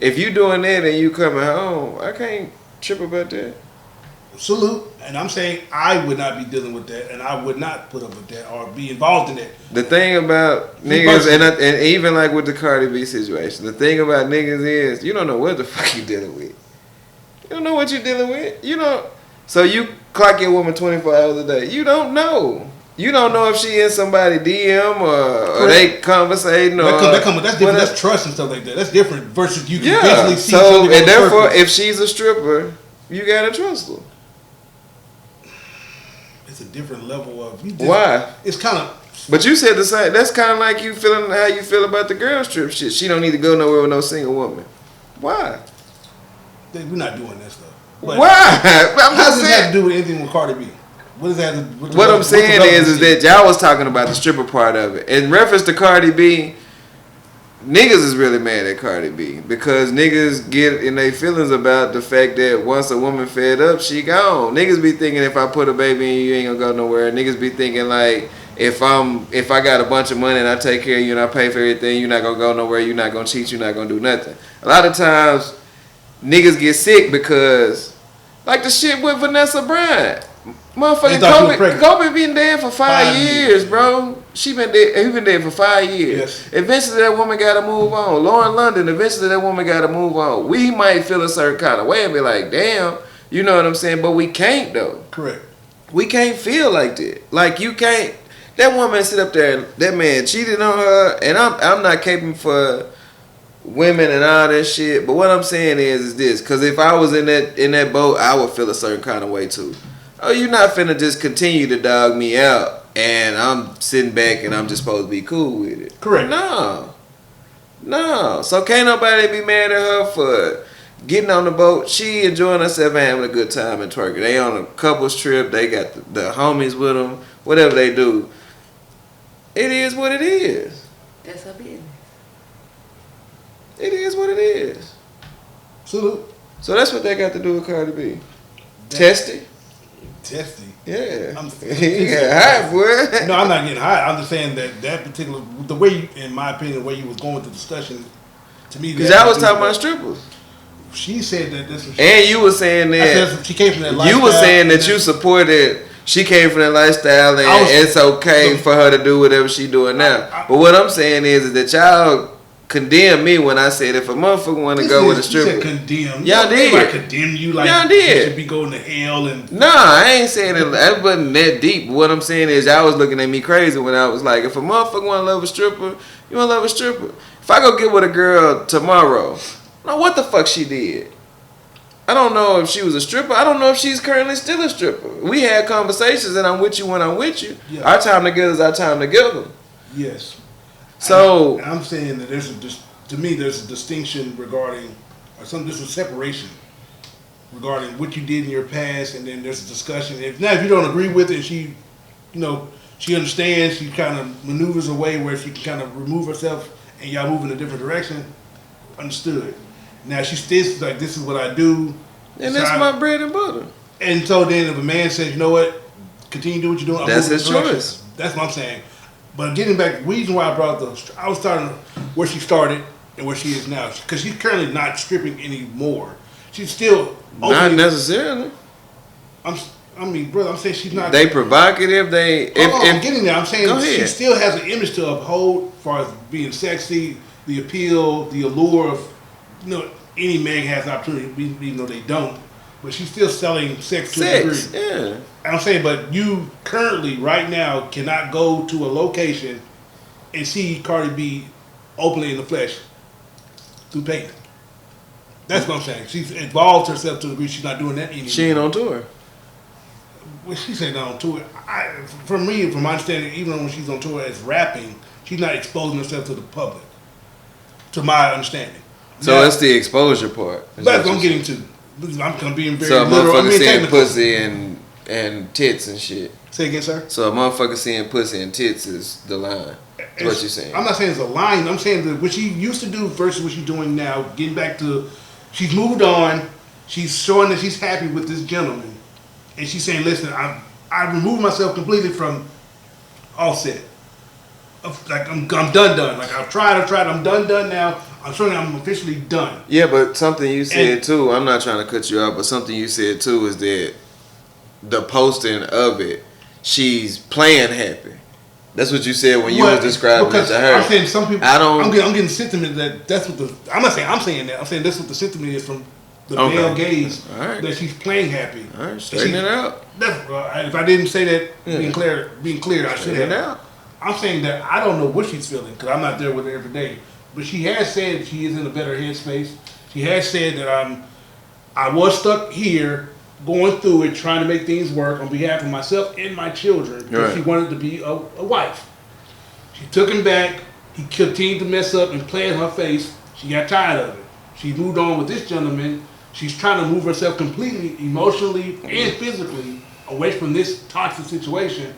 if you doing that and you coming home, I can't trip about that. Salute, and I'm saying I would not be dealing with that, and I would not put up with that or be involved in that. The thing about niggas, and even like with the Cardi B situation, the thing about niggas is you don't know what the fuck you dealing with. You don't know what you're dealing with. You know, so you clock your woman 24 hours a day. You don't know. You don't know if she in somebody DM or they conversating or that's different. That's trust and stuff like that. That's different versus you can visually see. So and therefore, if she's a stripper, you gotta trust her. It's a different level of why. It's kind of. But you said the same. That's kind of like you feeling how you feel about the girl strip shit. She don't need to go nowhere with no single woman. Why? We're not doing that stuff. But why? How does this have to do with anything with Cardi B? What does that? What I'm saying is that y'all was talking about the stripper part of it. In reference to Cardi B, niggas is really mad at Cardi B because niggas get in their feelings about the fact that once a woman fed up, she gone. Niggas be thinking if I put a baby in you ain't gonna go nowhere. Niggas be thinking like if I got a bunch of money and I take care of you and I pay for everything, you're not gonna go nowhere. You're not gonna cheat. You're not gonna do nothing. A lot of times, niggas get sick because like the shit with Vanessa Bryant. Motherfucking Kobe been dead for 5 years, bro. He been dead for 5 years. Yes. Eventually that woman gotta move on. Lauren London, eventually that woman gotta move on. We might feel a certain kind of way and be like, damn, you know what I'm saying? But we can't though. Correct. We can't feel like that. Like you can't. That woman sit up there and that man cheated on her, and I'm not caping for women and all that shit. But what I'm saying is this, because if I was in that boat, I would feel a certain kind of way too. Oh, you're not finna just continue to dog me out and I'm sitting back and I'm just supposed to be cool with it. Correct. No. So can't nobody be mad at her for getting on the boat. She enjoying herself and having a good time in Turkey. They on a couples trip. They got the homies with them. Whatever they do. It is what it is. That's her business. It is what it is. Salute. So that's what they got to do with Cardi B. Testy. Yeah. He got high, boy. No, I'm not getting high. I'm just saying that particular, the way, in my opinion, the way you was going with the discussion, to me, because I was talking about strippers. She said that this was. And you were saying that she came from that lifestyle. You were saying that you supported. She came from that lifestyle, and it's okay for her to do whatever she doing now. But what I'm saying is that y'all condemn me when I said if a motherfucker want to go with a stripper. You said condemn. Y'all did. I condemn you like y'all did. You should be going to hell and. Nah, I ain't saying it. That wasn't that deep. What I'm saying is y'all was looking at me crazy when I was like, if a motherfucker want to love a stripper, you want to love a stripper. If I go get with a girl tomorrow, I don't know what the fuck she did. I don't know if she was a stripper. I don't know if she's currently still a stripper. We had conversations and I'm with you when I'm with you. Yeah. Our time together is our time together. Yes. So I'm saying that there's a distinction regarding, or there's a separation regarding what you did in your past, and then there's a discussion. If you don't agree with it, she, she understands. She kind of maneuvers a way where she can kind of remove herself and y'all move in a different direction, understood. Now she still like, this is what I do. And that's my bread and butter. And so then if a man says, you know what, continue to do what you're doing, that's his choice. That's what I'm saying. But getting back, the reason why I brought I was starting where she started and where she is now. Because she's currently not stripping anymore. She's still not necessarily. I mean, brother, I'm saying she's not. They provocative. I'm getting there. I'm saying she still has an image to uphold, as far as being sexy, the appeal, the allure of, any man has the opportunity, even though they don't. But she's still selling sex to a degree. Yeah. I'm saying, but you currently, right now, cannot go to a location and see Cardi B openly in the flesh through Peyton. That's what I'm saying. She's involved herself to the degree she's not doing that anymore. She ain't on tour. Well, she said not on tour. From my understanding, even when she's on tour as rapping, she's not exposing herself to the public. To my understanding. So that's the exposure part. That's what I'm getting to. I'm being very so a motherfucker seeing technical. pussy and tits and shit. Say again, sir? So a motherfucker seeing pussy and tits is the line. That's what you're saying. I'm not saying it's a line. I'm saying that what she used to do versus what she's doing now, getting back to, she's moved on. She's showing that she's happy with this gentleman. And she's saying, listen, I removed myself completely from Offset. Like, I'm done. Like, I've tried, I'm done now. I'm showing I'm officially done. Yeah, but something you said too, I'm not trying to cut you out, but something you said too is that the posting of it, she's playing happy. That's what you said when you was describing it to her. I'm saying some people, I'm getting sentiment that's what I'm not saying I'm saying that. I'm saying that's what the sentiment is from the male gaze, that she's playing happy. All right, straighten it out. If I didn't say that, being clear, I should have. I'm saying that I don't know what she's feeling because I'm not there with her every day. But she has said she is in a better headspace. She has said that I was stuck here, going through it, trying to make things work on behalf of myself and my children. Because she wanted to be a wife. She took him back. He continued to mess up and play in her face. She got tired of it. She moved on with this gentleman. She's trying to move herself completely, emotionally and physically, away from this toxic situation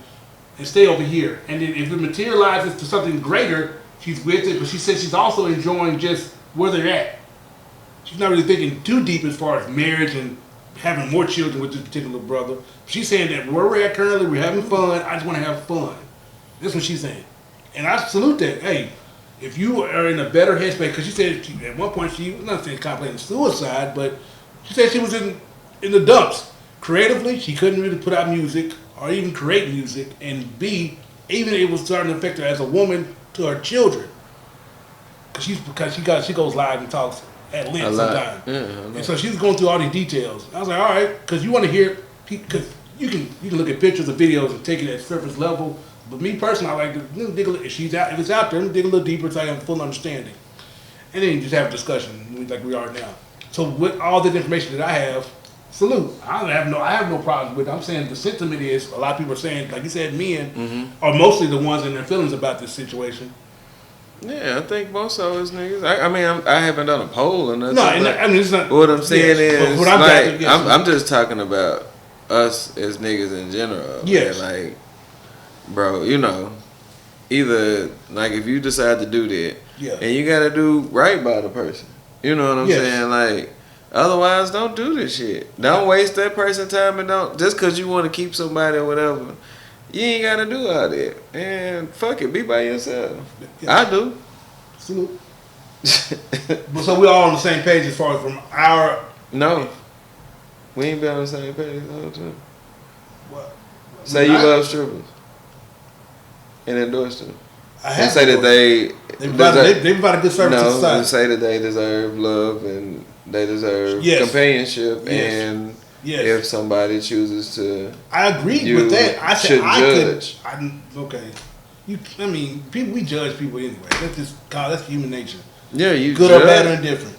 and stay over here. And then if it materializes to something greater, she's with it, but she says she's also enjoying just where they're at. She's not really thinking too deep as far as marriage and having more children with this particular brother. She's saying that where we're at currently, we're having fun. I just want to have fun. That's what she's saying. And I salute that. Hey, if you are in a better headspace, because she said at one point she was not saying contemplating suicide, but she said she was in the dumps. Creatively, she couldn't really put out music or even create music. And B, even it was starting to affect her as a woman to her children, because she goes live and talks at length sometimes, and so she's going through all these details. I was like, all right, because you want to hear, because you can look at pictures or videos and take it at surface level. But me personally, I like to dig a little. If it's out there, dig a little deeper so I have a full understanding, and then you just have a discussion like we are now. So with all the information that I have, salute. I have no problems with it. I'm saying the sentiment is a lot of people are saying, like you said, men are mostly the ones in their feelings about this situation. Yeah, I think MoSo is niggas. I mean, I haven't done a poll or nothing. No, I mean it's not. What I'm saying is, what I'm just talking about us as niggas in general. Yes. Like, bro, either like if you decide to do that, and you gotta do right by the person. You know what I'm saying? Like. Otherwise, don't do this shit. Don't waste that person's time, and don't just because you want to keep somebody or whatever. You ain't gotta do all that. And fuck it, be by yourself. Yeah. I do. Salute. But so we're all on the same page as far as from our. No, we ain't been on the same page the whole time. What? Say you love strippers and endorse them. And say that they provide a good service to society. No, say that they deserve love and they deserve companionship, and if somebody chooses to, I agree with that. I said judge. Okay, we judge people anyway. That's human nature. Yeah, you good judge. Or bad or indifferent.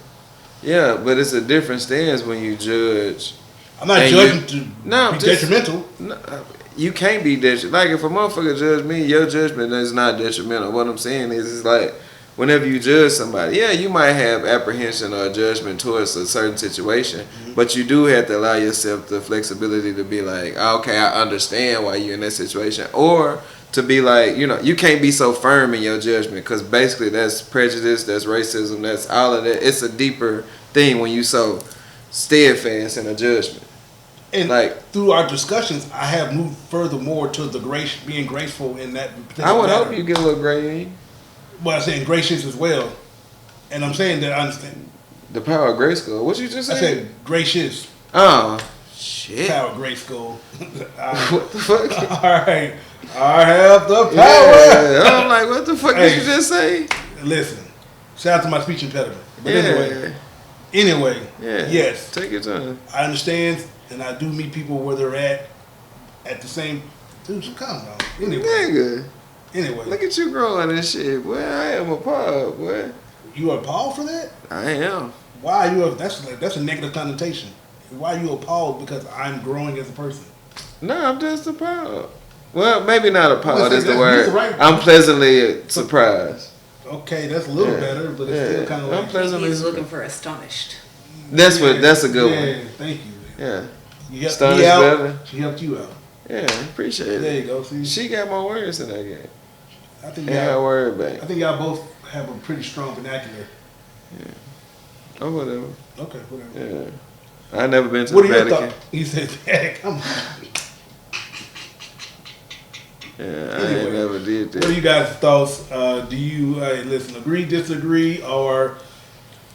Yeah, but it's a different stance when you judge. I'm not judging to be detrimental. No, you can't be detrimental. Like if a motherfucker judge me, your judgment is not detrimental. What I'm saying is, it's like, whenever you judge somebody, you might have apprehension or judgment towards a certain situation, but you do have to allow yourself the flexibility to be like, okay, I understand why you're in that situation, or to be like, you know, you can't be so firm in your judgment because basically that's prejudice, that's racism, that's all of that. It's a deeper thing when you so steadfast in a judgment. And like through our discussions, I have moved furthermore to the being graceful in that particular I would matter. hope you get a little gray in you. Well, I'm saying gracious as well. And I'm saying that I understand. The power of grace school. What you just said? I said gracious. Oh, shit. Power of grace school. What the fuck? All right. I have the power. Yeah. I'm like, what the fuck did you just say? Listen. Shout out to my speech impediment. But Yeah. anyway, Yeah. yes. Take your time. I understand, and I do meet people where they're at the same. Dude, so calm down. Nigga. Anyway. Look at you growing and shit. Boy, I am appalled, boy. You are appalled for that? I am. Why are you? That's a negative connotation. Why are you appalled? Because I'm growing as a person. No, I'm just appalled. Well, maybe not appalled is the that's word. right. I'm pleasantly surprised. Okay, that's a little better, but it's still kind of I'm like. pleasantly He's looking for astonished. That's a good one. Yeah, thank you. Yeah. You helped Astonished me out. better. She helped you out. Yeah, appreciate it. There you go. See, She got more words in that game. I think Yeah, her word bank. I think y'all both have a pretty strong vernacular. Oh, whatever. Okay, whatever. Yeah. I never been to What the are your Vatican. thoughts? He said, "Hey, come on." Yeah, Anyway, I ain't never did What are that. you guys' thoughts? Do you listen, agree, disagree, or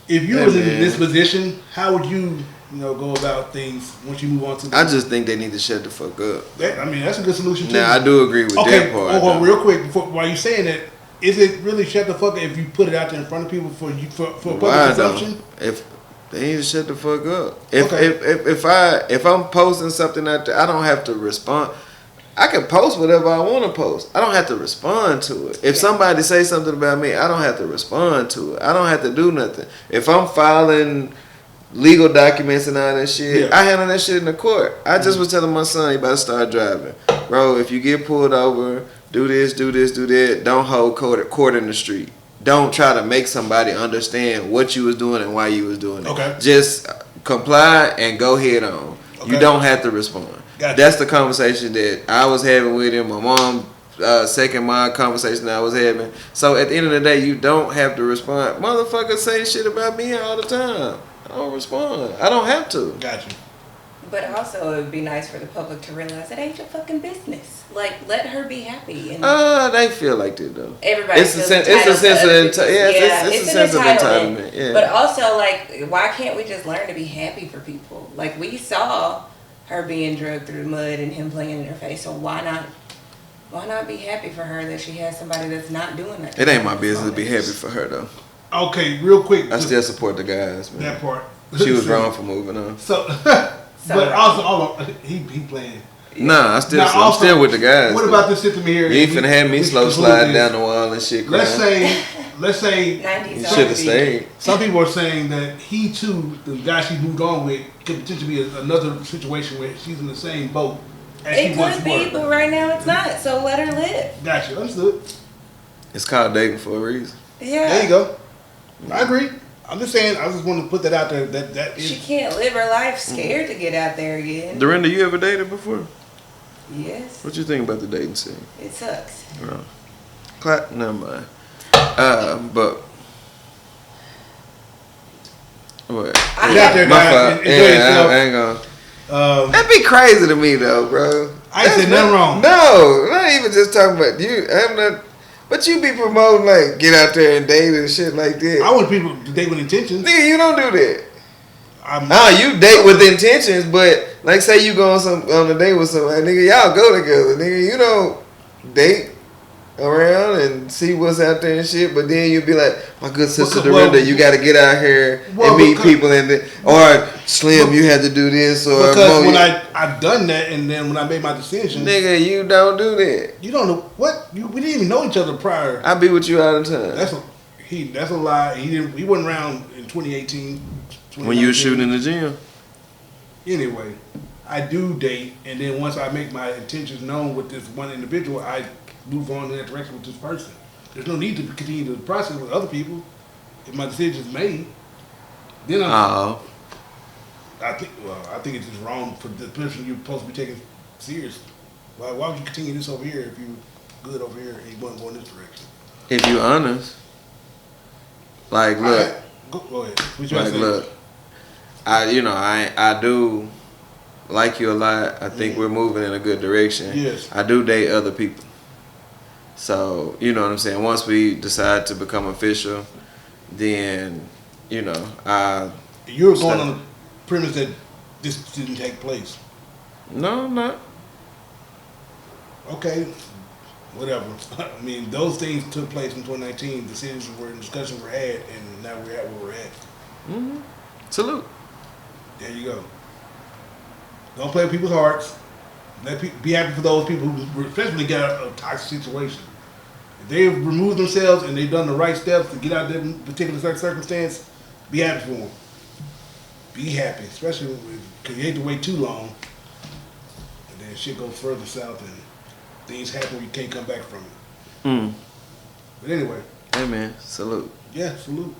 if you was in this position, how would you go about things once you move on to? I just think they need to shut the fuck up. I mean, that's a good solution too. Now, I do agree with that part. Hold on, real quick, while you saying that, is it really shut the fuck up if you put it out there in front of people for public consumption? If they need to shut the fuck up. If I'm posting something out there, I don't have to respond. I can post whatever I want to post. I don't have to respond to it. If somebody say something about me, I don't have to respond to it. I don't have to do nothing. If I'm filing legal documents and all that shit, I handle that shit in the court. I just was telling my son, he about to start driving. Bro, if you get pulled over, do this, do that. Don't hold court in the street. Don't try to make somebody understand what you was doing and why you was doing it. Okay. Just comply and go head on. Okay. You don't have to respond. Gotcha. That's the conversation that I was having with him. My mom second my conversation that I was having. So at the end of the day, you don't have to respond. Motherfuckers say shit about me all the time. I don't respond. I don't have to. Gotcha. But also, it would be nice for the public to realize it ain't your fucking business. Like, let her be happy. And they feel like that though. Everybody it's a sense of entitlement. Yeah. But also, like, why can't we just learn to be happy for people? Like, we saw her being drugged through the mud and him playing in her face. So why not be happy for her that she has somebody that's not doing that? It ain't my business to be happy for her though. Okay, real quick. I still support the guys, man. That part. She was wrong for moving on. But also, he playing. Nah, I'm still with the guys. What about this system here? You ain't finna have me slow sliding down the wall and shit. Let's say you should have stayed. Some people are saying that he too, the guy she moved on with, could potentially be another situation where she's in the same boat. It could be, but right now it's not. So let her live. Gotcha, understood. It's called dating for a reason. Yeah. There you go. I agree. I'm just saying. I just want to put that out there. That is. She can't live her life scared to get out there again. Derenda, you ever dated before? Yes. What you think about the dating scene? It sucks. Never mind. But what? Out there, guys. I ain't gonna. That'd be crazy to me though, bro. I ain't said nothing wrong. No, not even just talking about you. I'm not. But you be promoting like get out there and date and shit like that. I want people to date with intentions. Nigga, you don't do that. You date with intentions, but like say you go on a date with somebody, nigga, y'all go together, nigga. You don't date around and see what's out there and shit, but then you be like, my good sister Derenda, you got to get out here and meet people, or Slim, you had to do this, or because when I've done that, and then when I made my decision, nigga, you don't do that. You don't know what we didn't even know each other prior. I be with you all the time. That's a lie. He wasn't around in 2018 when you were shooting in the gym. Anyway, I do date, and then once I make my intentions known with this one individual, I move on in that direction with this person. There's no need to continue the process with other people. If my decision is made, then I think it's just wrong for the person you're supposed to be taking seriously. Why would you continue this over here if you good over here, and he wasn't going this direction. If you honest, like look, go ahead. What like look, I do like you a lot. I think we're moving in a good direction. Yes. I do date other people. So, you know what I'm saying? Once we decide to become official, then, you know, You're going on the premise that this didn't take place. No, I'm not. Okay, whatever. I mean, those things took place in 2019. Decisions were and discussions were had, and now we're at where we're at. Mm-hmm. Salute. There you go. Don't play with people's hearts. Let people be happy for those people who especially got a toxic situation. If they've removed themselves and they've done the right steps to get out of that particular circumstance, be happy for them. Be happy, especially because you hate to wait too long, and then shit goes further south and things happen where you can't come back from it. Mm. But anyway. Hey man, salute. Yeah, salute.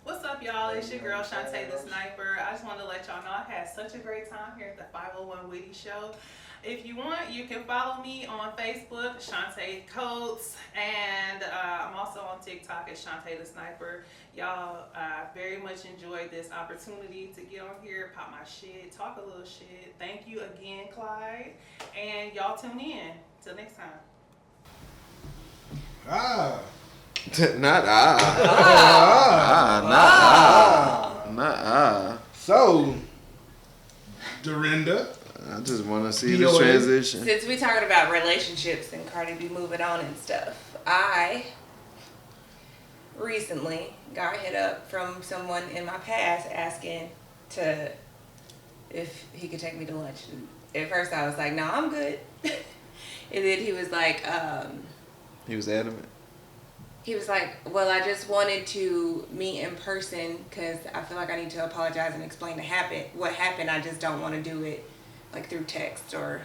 What's up, y'all? It's your girl Shantae the Sniper. I just wanted to let y'all know I had such a great time here at the 501 Witty Show. If you want, you can follow me on Facebook, Shantae Coates, and I'm also on TikTok at Shantae the Sniper. Y'all, I very much enjoyed this opportunity to get on here, pop my shit, talk a little shit. Thank you again, Clyde, and y'all tune in. Till next time. Not So, Derenda. I just want to see the transition. Since we talking about relationships and Cardi B moving on and stuff, I recently got hit up from someone in my past asking if he could take me to lunch. And at first I was like, no, I'm good. And then he was like, he was adamant. he was like, well, I just wanted to meet in person because I feel like I need to apologize and explain what happened. I just don't want to do it like through text or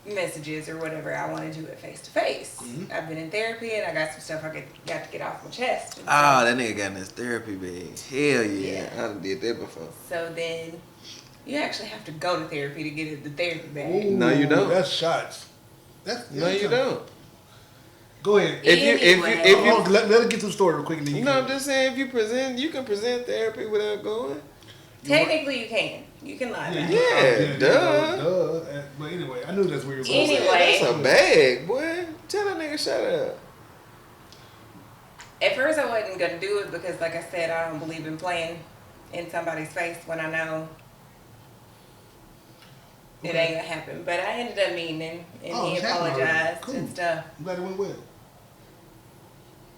messages or whatever. I want to do it face to face. I've been in therapy and I got some stuff I got to get off my chest. Oh, that nigga got in his therapy bag. Hell yeah. I done did that before. So then you actually have to go to therapy to get in the therapy bag. Ooh, no, you don't. That's shots. No, you don't. Go ahead. If you let her get to the story real quick. And then you I'm just saying, if you can present therapy without going. Technically, you can. You can lie about it. Yeah, duh. But anyway, I knew that's where you were going. Anyway. That's a bag, boy. Tell that nigga shut up. At first, I wasn't going to do it because, like I said, I don't believe in playing in somebody's face when I know it ain't going to happen. But I ended up meeting him, and he apologized and stuff. I'm glad it went well.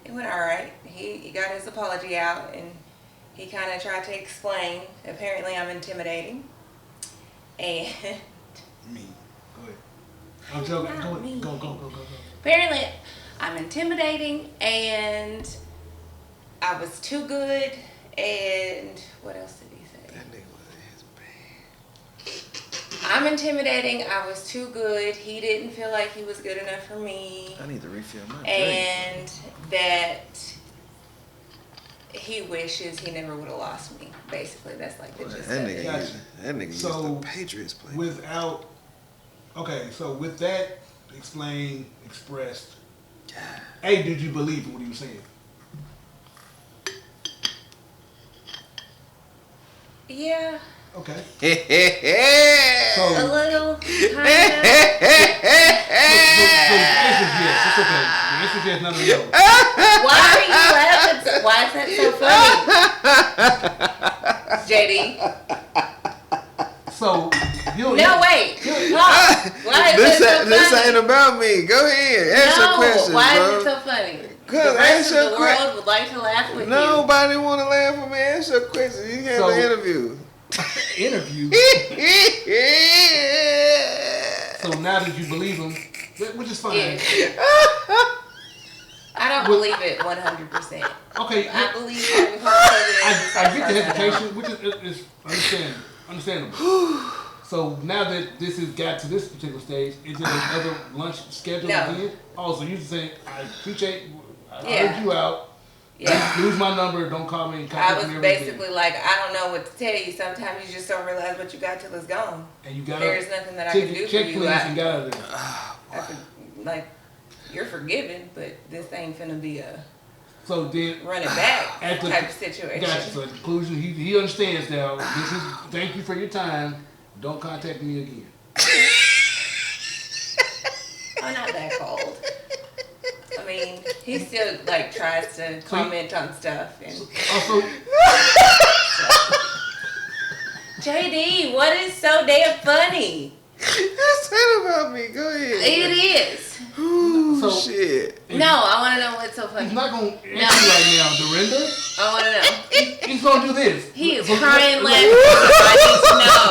It went all right. He got his apology out, and he kind of tried to explain. Apparently, I'm intimidating. And Me. Go ahead. I'm joking. Go. apparently, I'm intimidating, and I was too good. And what else did he say? That nigga was in his bag. I'm intimidating. I was too good. He didn't feel like he was good enough for me. I need to refill my drink. And that he wishes he never would have lost me. Basically, that's like the gist of it. That nigga used the Patriots play. With that expressed, A, did you believe in what he was saying? Yeah. Okay. A little, kind of. It's okay. The answer is yes, none of those. Why are you laughing? Why is that so funny? JD. So, Wait. Why is this that so funny? ain't about me. Go ahead. Ask your questions, why bro. is it so funny? Cause the rest of the world would like to laugh with you. Nobody want to laugh with me. Ask your questions. You have an interview. Interview. So now that you believe him, which is fine. Yeah. I don't believe it 100%. Okay. I believe I get the hesitation, which is understandable. So now that this has got to this particular stage, is there another lunch scheduled again? Oh, so you say, I appreciate, I heard you out. Yeah. Lose my number, don't call me. I was basically like, I don't know what to tell you. Sometimes you just don't realize what you got till it's gone. And you got There's nothing that I can do for you. Check please and got out of there. Like, you're forgiven, but this ain't finna be a So then, run it back type of situation. Gotcha. So in conclusion, he understands now. This is thank you for your time. Don't contact me again. I'm not that cold. I mean, he still like tries to comment on stuff and. Also, JD, what is so damn funny? That's it about me. Go ahead. It is. Ooh, So- shit. No, I want to know what's so funny. he's not gonna answer you right now, Derenda. I want to know. He's gonna do this. He is So crying let- laughing. I need to know.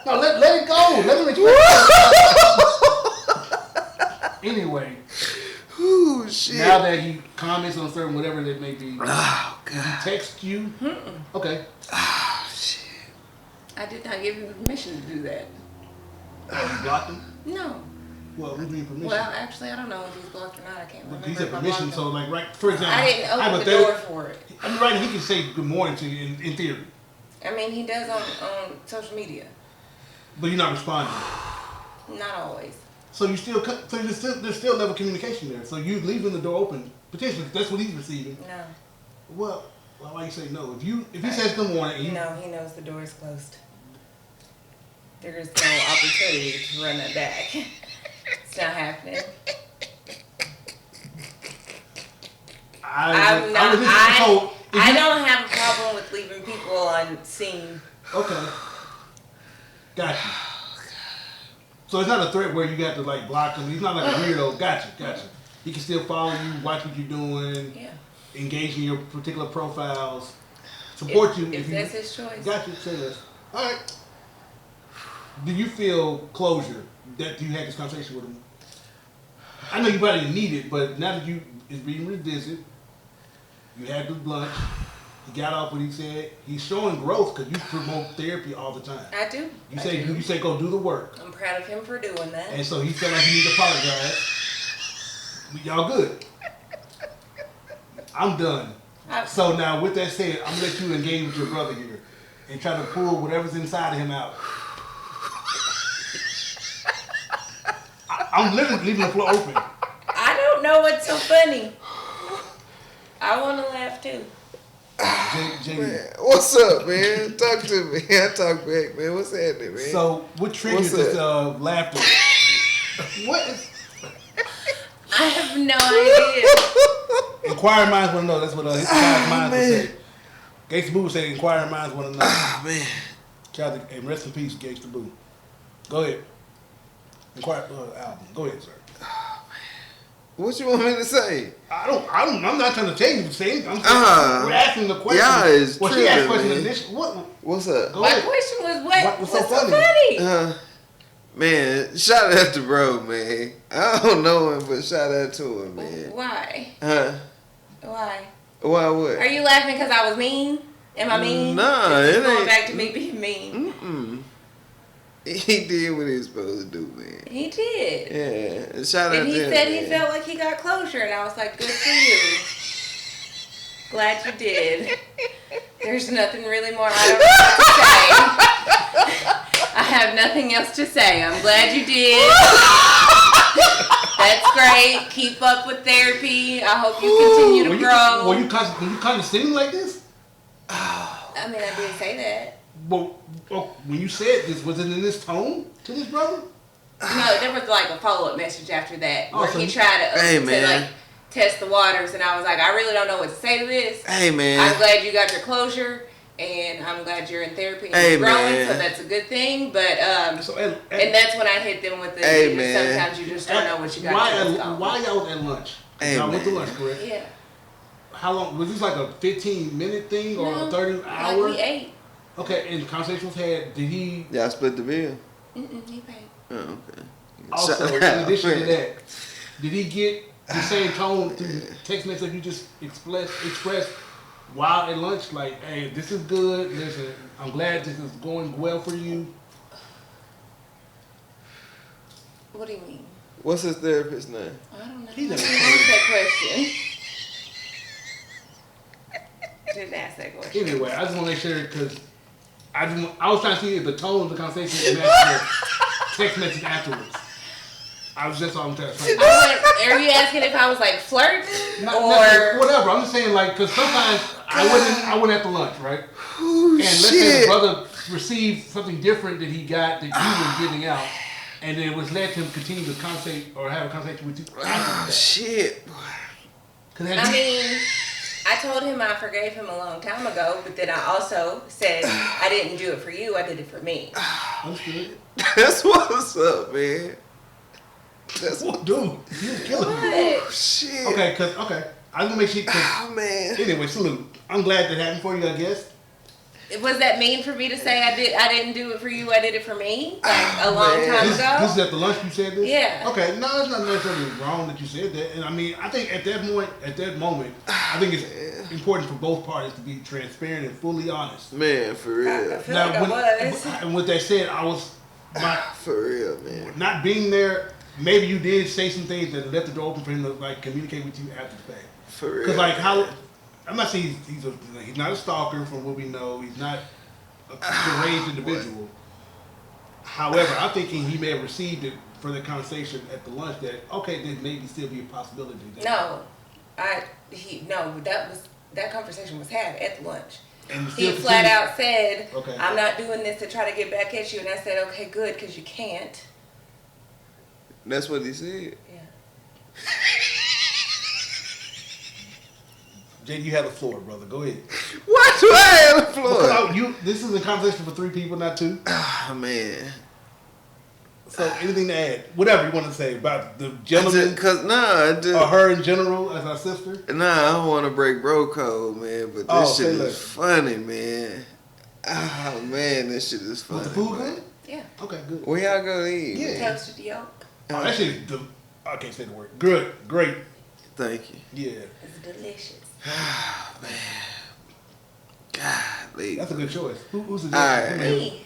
No, let it go. Let him explain. Anyway, Ooh, shit. now that he comments on certain whatever that may be, Oh, he God. texts you. Okay. Oh, shit. I did not give him permission to do that. Oh, you blocked him? No. Well, we need permission. Well, actually, I don't know if he's blocked or not. I can't remember. He said if I permission, blocked him. so like right, for example, I didn't open the hypothetically- door for it. I mean, right, he can say good morning to you in theory, I mean, he does on social media. but you're not responding. Not always. So you still, so there's still level of communication there. So you leaving the door open potentially. That's what he's receiving. No. Well, why you say no? If he says good morning, and you, No, he knows the door is closed. There is no opportunity to run that back. It's not happening. I don't have a problem with leaving people unseen. Okay. Gotcha. So it's not a threat where you got to like block him. He's not like a weirdo. Gotcha. He can still follow you, watch what you're doing, Yeah. engage in your particular profiles, support you. If that's his choice. Gotcha. Say this. All right. Do you feel closure that you had this conversation with him? I know you probably didn't need it, but now that you is being revisited, you had the lunch. He got off what he said. He's showing growth because you promote therapy all the time. I do. You say go do the work, I'm proud of him for doing that. and so he felt like he need to apologize. Y'all good? I'm done. So now, with that said, I'm gonna let you engage with your brother here and try to pull whatever's inside of him out. I'm literally leaving the floor open. I don't know what's so funny. I want to laugh too. Man, what's up, man? Talk to me. I talk back, man. What's happening, man? So, what triggers What's this laughter? What is... I have no idea. Inquiring minds want to know. That's what inquiring minds would say. Gangsta Boo would say inquiring minds want to know. Oh, man. Shout out to, and rest in peace, Gangsta Boo. Go ahead. Inquire album. Go ahead, sir. What you want me to say? I'm not trying to tell you to say anything. I'm saying we're asking the question. Y'all is well, she asked tripping, question man. initially. What's up? Go My ahead. question was what's so funny? Man, shout out to bro, man. I don't know him, but shout out to him, man. Why? Why? Why what? Are you laughing because I was mean? Am I mean? Nah, It's it going ain't. back to me being mean. He did what he was supposed to do, man. He did. Yeah, shout out And to he him, said man. he felt like he got closure, and I was like, good for you. Glad you did. There's nothing really more I don't have to say. I have nothing else to say. I'm glad you did. That's great. Keep up with therapy. I hope you continue to grow. Were you condescending like this? I mean, I did say that. Well, when you said this, was it in this tone to this brother? No, there was like a follow-up message after that where so he tried to, Hey, to man. like test the waters, and I was like, I really don't know what to say to this. Hey, man. I'm glad you got your closure, and I'm glad you're in therapy and Hey, you're growing, man. so that's a good thing. But and and that's when I hit them with the Hey, man. sometimes you just don't know what you got. Why y'all was at lunch? Hey, y'all went to man. lunch, correct? Yeah. How long was this? Like a 15-minute thing or No, a 30 hour? Like we ate. Okay, and the conversation was had. Did he Y'all split the bill? He paid. Oh, okay. also, Shout in out, addition to man. that, did he get the same tone through text message you just expressed while at lunch? Like, hey, this is good. Listen, I'm glad this is going well for you. What do you mean? What's his therapist's name? I don't know. He's I a- didn't ask that question. Didn't ask that question. Anyway, I just want to make sure because I was trying to see if the tone of the conversation matched the text message afterwards. I was just on trying to say. Are you asking if I was like flirting or whatever? I'm just saying like because sometimes I went at the lunch, right? Ooh, and let's say the brother received something different that he got that you were giving out, and then it was led to him continue to conversate or have a conversation with you. Oh shit! I mean, I told him I forgave him a long time ago, but then I also said I didn't do it for you. I did it for me. Understood. That's what's up, man. That's what, dude. You're killing me. Oh shit. Okay, I was gonna make sure. Oh man. Anyway, salute. I'm glad that happened for you. I guess. Was that mean for me to say I didn't do it for you? I did it for me, like a long time ago. This is at the lunch you said this. Yeah. Okay. No, it's not necessarily wrong that you said that, and I mean, I think at that moment, I think it's important for both parties to be transparent and fully honest. Man, for real. I feel like I was. And with that said, I was for real, man. Not being there. Maybe you did say some things that left the door open for him to like communicate with you after the fact. For real. Because like how. I'm not saying he's not a stalker from what we know. He's not a deranged individual. That I'm thinking he may have received it for the conversation at the lunch that okay, there maybe still be a possibility. That conversation was had at the lunch. And he flat out said, okay, I'm not doing this to try to get back at you. And I said, okay, good, because you can't. That's what he said? Yeah. Jay, you have the floor, brother. Go ahead. Why do I have the floor? This is a conversation for 3 people, not 2. Oh, man. So, anything to add? Whatever you want to say about the gentleman? Or her in general as our sister? Nah, I don't want to break bro code, man, but this shit is funny, man. Oh, man, this shit is funny. Was the food good? Yeah. Okay, good. Where y'all go to eat? Yeah. Toasted yolk. Oh, that shit is I can't say the word. Good. Great. Thank you. Yeah. It's delicious. Oh, man. Golly. That's a good choice. Who's the judge? Me.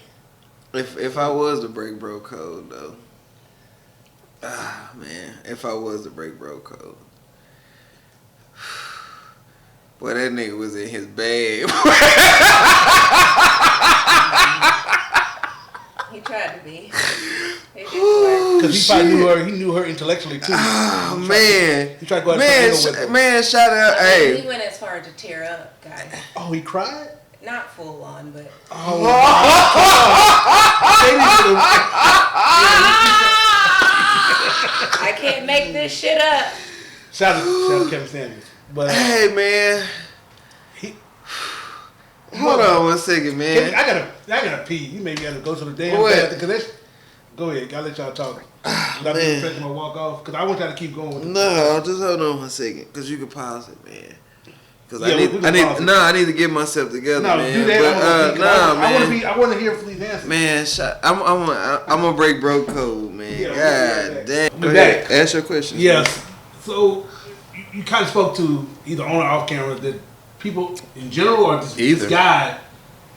If I was to break bro code, though. Man. If I was to break bro code. Boy, that nigga was in his bag. He tried to be. Because he probably knew her intellectually too. Oh man, he tried to go out man, shout out. Hey, he went as far to tear up, guys. Oh, he cried? Not full on, but. Oh. I can't make this shit up. Shout out Kevin Samuels. But hey man, hold on one second, man. I gotta pee. You maybe gotta go to the damn bathroom. Go ahead. I'll let y'all talk. I'm expecting my walk off because I want y'all to keep going with No, just hold on one second because you can pause it, man. Because I need to get myself together, man. Do that. Man. I want to hear from these answers. Man, I'm gonna break bro code, man. Yeah, God damn. Go ahead. Ask your question. Yes. So you kind of spoke to either on or off camera that people in general or this guy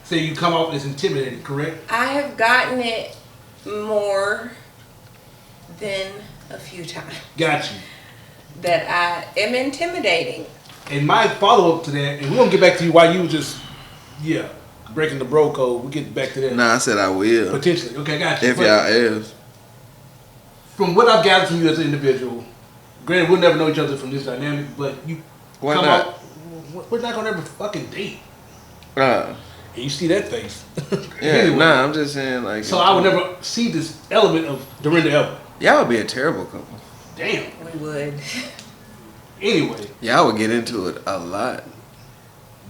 say you come off as intimidating, correct? I have gotten it more than a few times. Got you. That I am intimidating. And my follow up to that, and we're gonna get back to you while you were just breaking the bro code. We'll get back to that. Nah, I said I will. Potentially. Okay, got you. If y'all ask. From what I've gathered from you as an individual, granted we'll never know each other from this dynamic, but you Why not? We're not gonna ever fucking date. And you see that face. Yeah, anyway, I'm just saying like. So I would never see this element of Derenda ever. Y'all would be a terrible couple. Damn. We would. Anyway. Y'all would get into it a lot.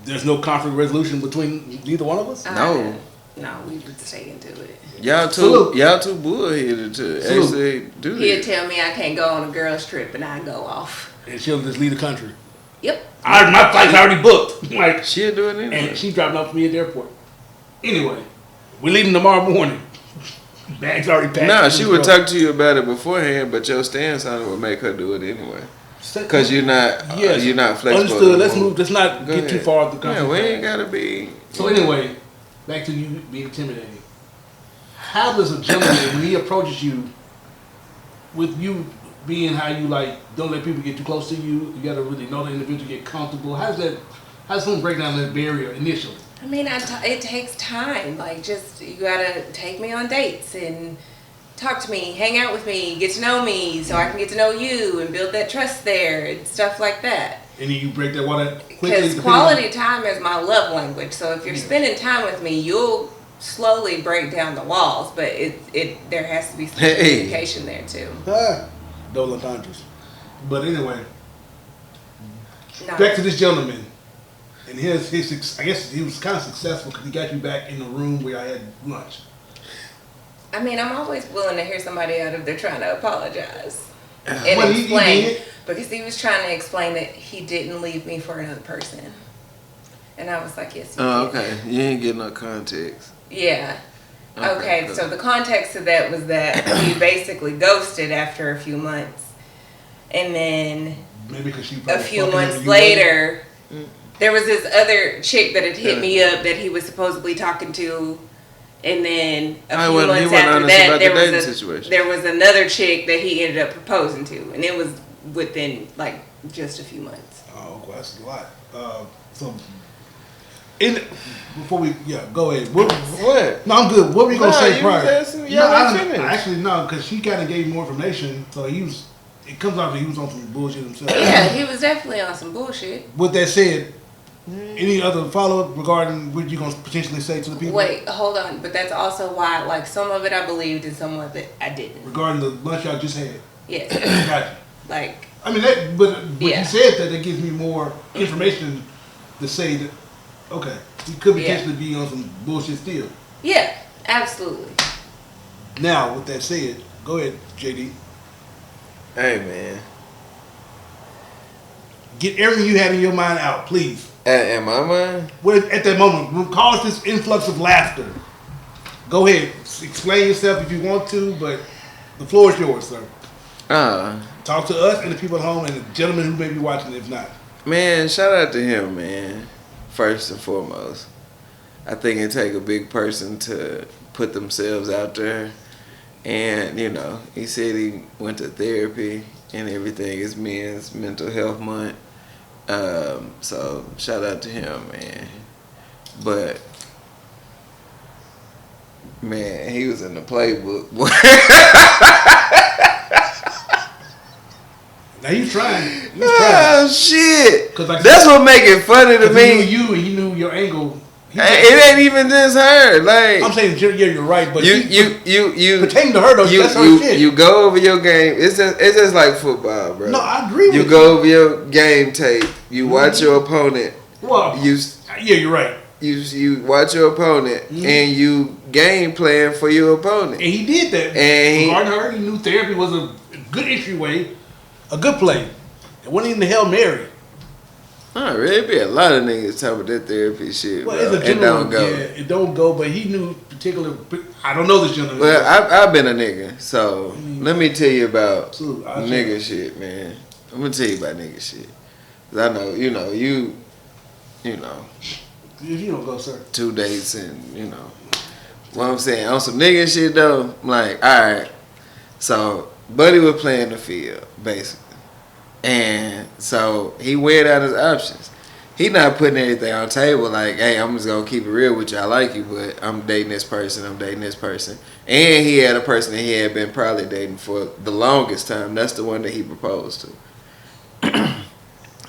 There's no conflict resolution between neither one of us? No. No, we would stay into it. Y'all too bullheaded to actually do that. He'd tell me I can't go on a girls trip and I go off. And she'll just leave the country. Yep. My flight's already booked. Like she'll do it anyway. And she's dropping off me at the airport. Anyway, we're leaving tomorrow morning. Bags already packed. Nah, she would talk to you about it beforehand, but your stance on it would make her do it anyway. Because you're not flexible. Understood. Let's move. Let's not get too far off the conversation. Yeah, we ain't gotta be. So anyway, back to you being intimidating. How does a gentleman, when he approaches you, with you being how you like, don't let people get too close to you. You gotta really know the individual, get comfortable. How does someone break down that barrier initially? I mean, it takes time. Like, you gotta take me on dates and talk to me, hang out with me, get to know me, so I can get to know you and build that trust there and stuff like that. And then you break that water quickly. Because quality time is my love language. So if you're spending time with me, you'll slowly break down the walls. But there has to be some communication there too. Double entendres. But anyway, No. back to this gentleman. And his I guess he was kind of successful because he got you back in the room where I had lunch. I mean, I'm always willing to hear somebody out if they're trying to apologize and Well, explain. he did. Because he was trying to explain that he didn't leave me for another person. And I was like, yes, you did. Okay. You ain't getting no context. Yeah. Okay, cool. so the context of that was that he basically ghosted after a few months. And then Maybe because she a few months later, there was this other chick that had hit me up that he was supposedly talking to. And then a few months after that, there was another chick that he ended up proposing to. And it was within, like, just a few months. Oh, well, that's a lot. Before we, go ahead. What? No, I'm good. What were you going to say prior? Actually, no, because she kind of gave more information. So it comes out that he was on some bullshit himself. Yeah, he was definitely on some bullshit. With that said, any other follow-up regarding what you're going to potentially say to the people? Wait, hold on. But that's also why, like, some of it I believed and some of it I didn't. Regarding the lunch y'all just had? Yes. Gotcha. Like, I mean, but you said that gives me more information to say that, okay, he could potentially be on some bullshit still. Yeah, absolutely. Now, with that said, go ahead, JD. Hey, man. Get everything you had in your mind out, please. At my mind? Well, at that moment, what caused this influx of laughter? Go ahead, explain yourself if you want to, but the floor is yours, sir. Talk to us and the people at home and the gentlemen who may be watching if not. Man, shout out to him, man. First and foremost. I think it take a big person to put themselves out there. And, he said he went to therapy and everything. It's Men's Mental Health Month. So shout out to him, man. But man, he was in the playbook. Now he's trying. Oh shit! Like that's what make it funny to me. He knew you and he knew your angle. It ain't even just her. Like I'm saying, you're right, but you pertaining to her though, that's her shit. You go over your game. It's just like football, bro. No, I agree with you. You go over your game tape. You watch your opponent. Well, you're right. You watch your opponent and you game plan for your opponent. And he did that. And regarding her, he knew therapy was a good entryway, a good play. It wasn't even the Hail Mary. Not really. It be a lot of niggas talking about that therapy shit. Well, bro. it's a general, it don't go, but he knew particular. I don't know this gentleman. Well, I've been a nigga, so let me tell you about nigga shit, man. I'm gonna tell you about nigga shit. 'Cause I know, you know. If you don't go, sir. 2 dates and, what I'm saying. On some nigga shit, though, I'm like, alright. So, Buddy was playing the field, basically. And so, he weighed out his options. He not putting anything on the table like, hey, I'm just going to keep it real with you. I like you, but I'm dating this person. And he had a person that he had been probably dating for the longest time. That's the one that he proposed to.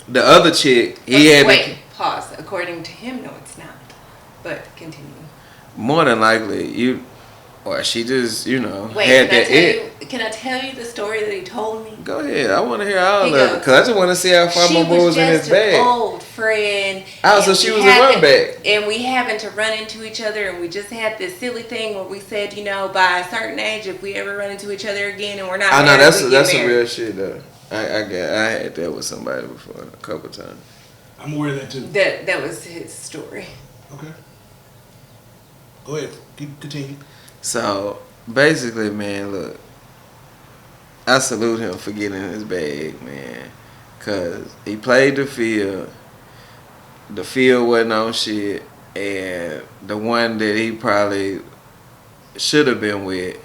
The other chick, Pause. According to him, no, it's not. But continue. More than likely, she just, Wait, had that can I tell you the story that he told me? Go ahead. I want to hear all of it. Because I just want to see how far my boy was in his bag. She was just an old friend. Oh, so she was a run back. And we happened to run into each other, and we just had this silly thing where we said, by a certain age, if we ever run into each other again and we're not married, that's some real shit, though. I had that with somebody before a couple times. I'm aware of that too. That was his story. Okay. Go ahead. Continue. So basically, man, look, I salute him for getting in his bag, man, cause he played the field. The field wasn't on shit, and the one that he probably should have been with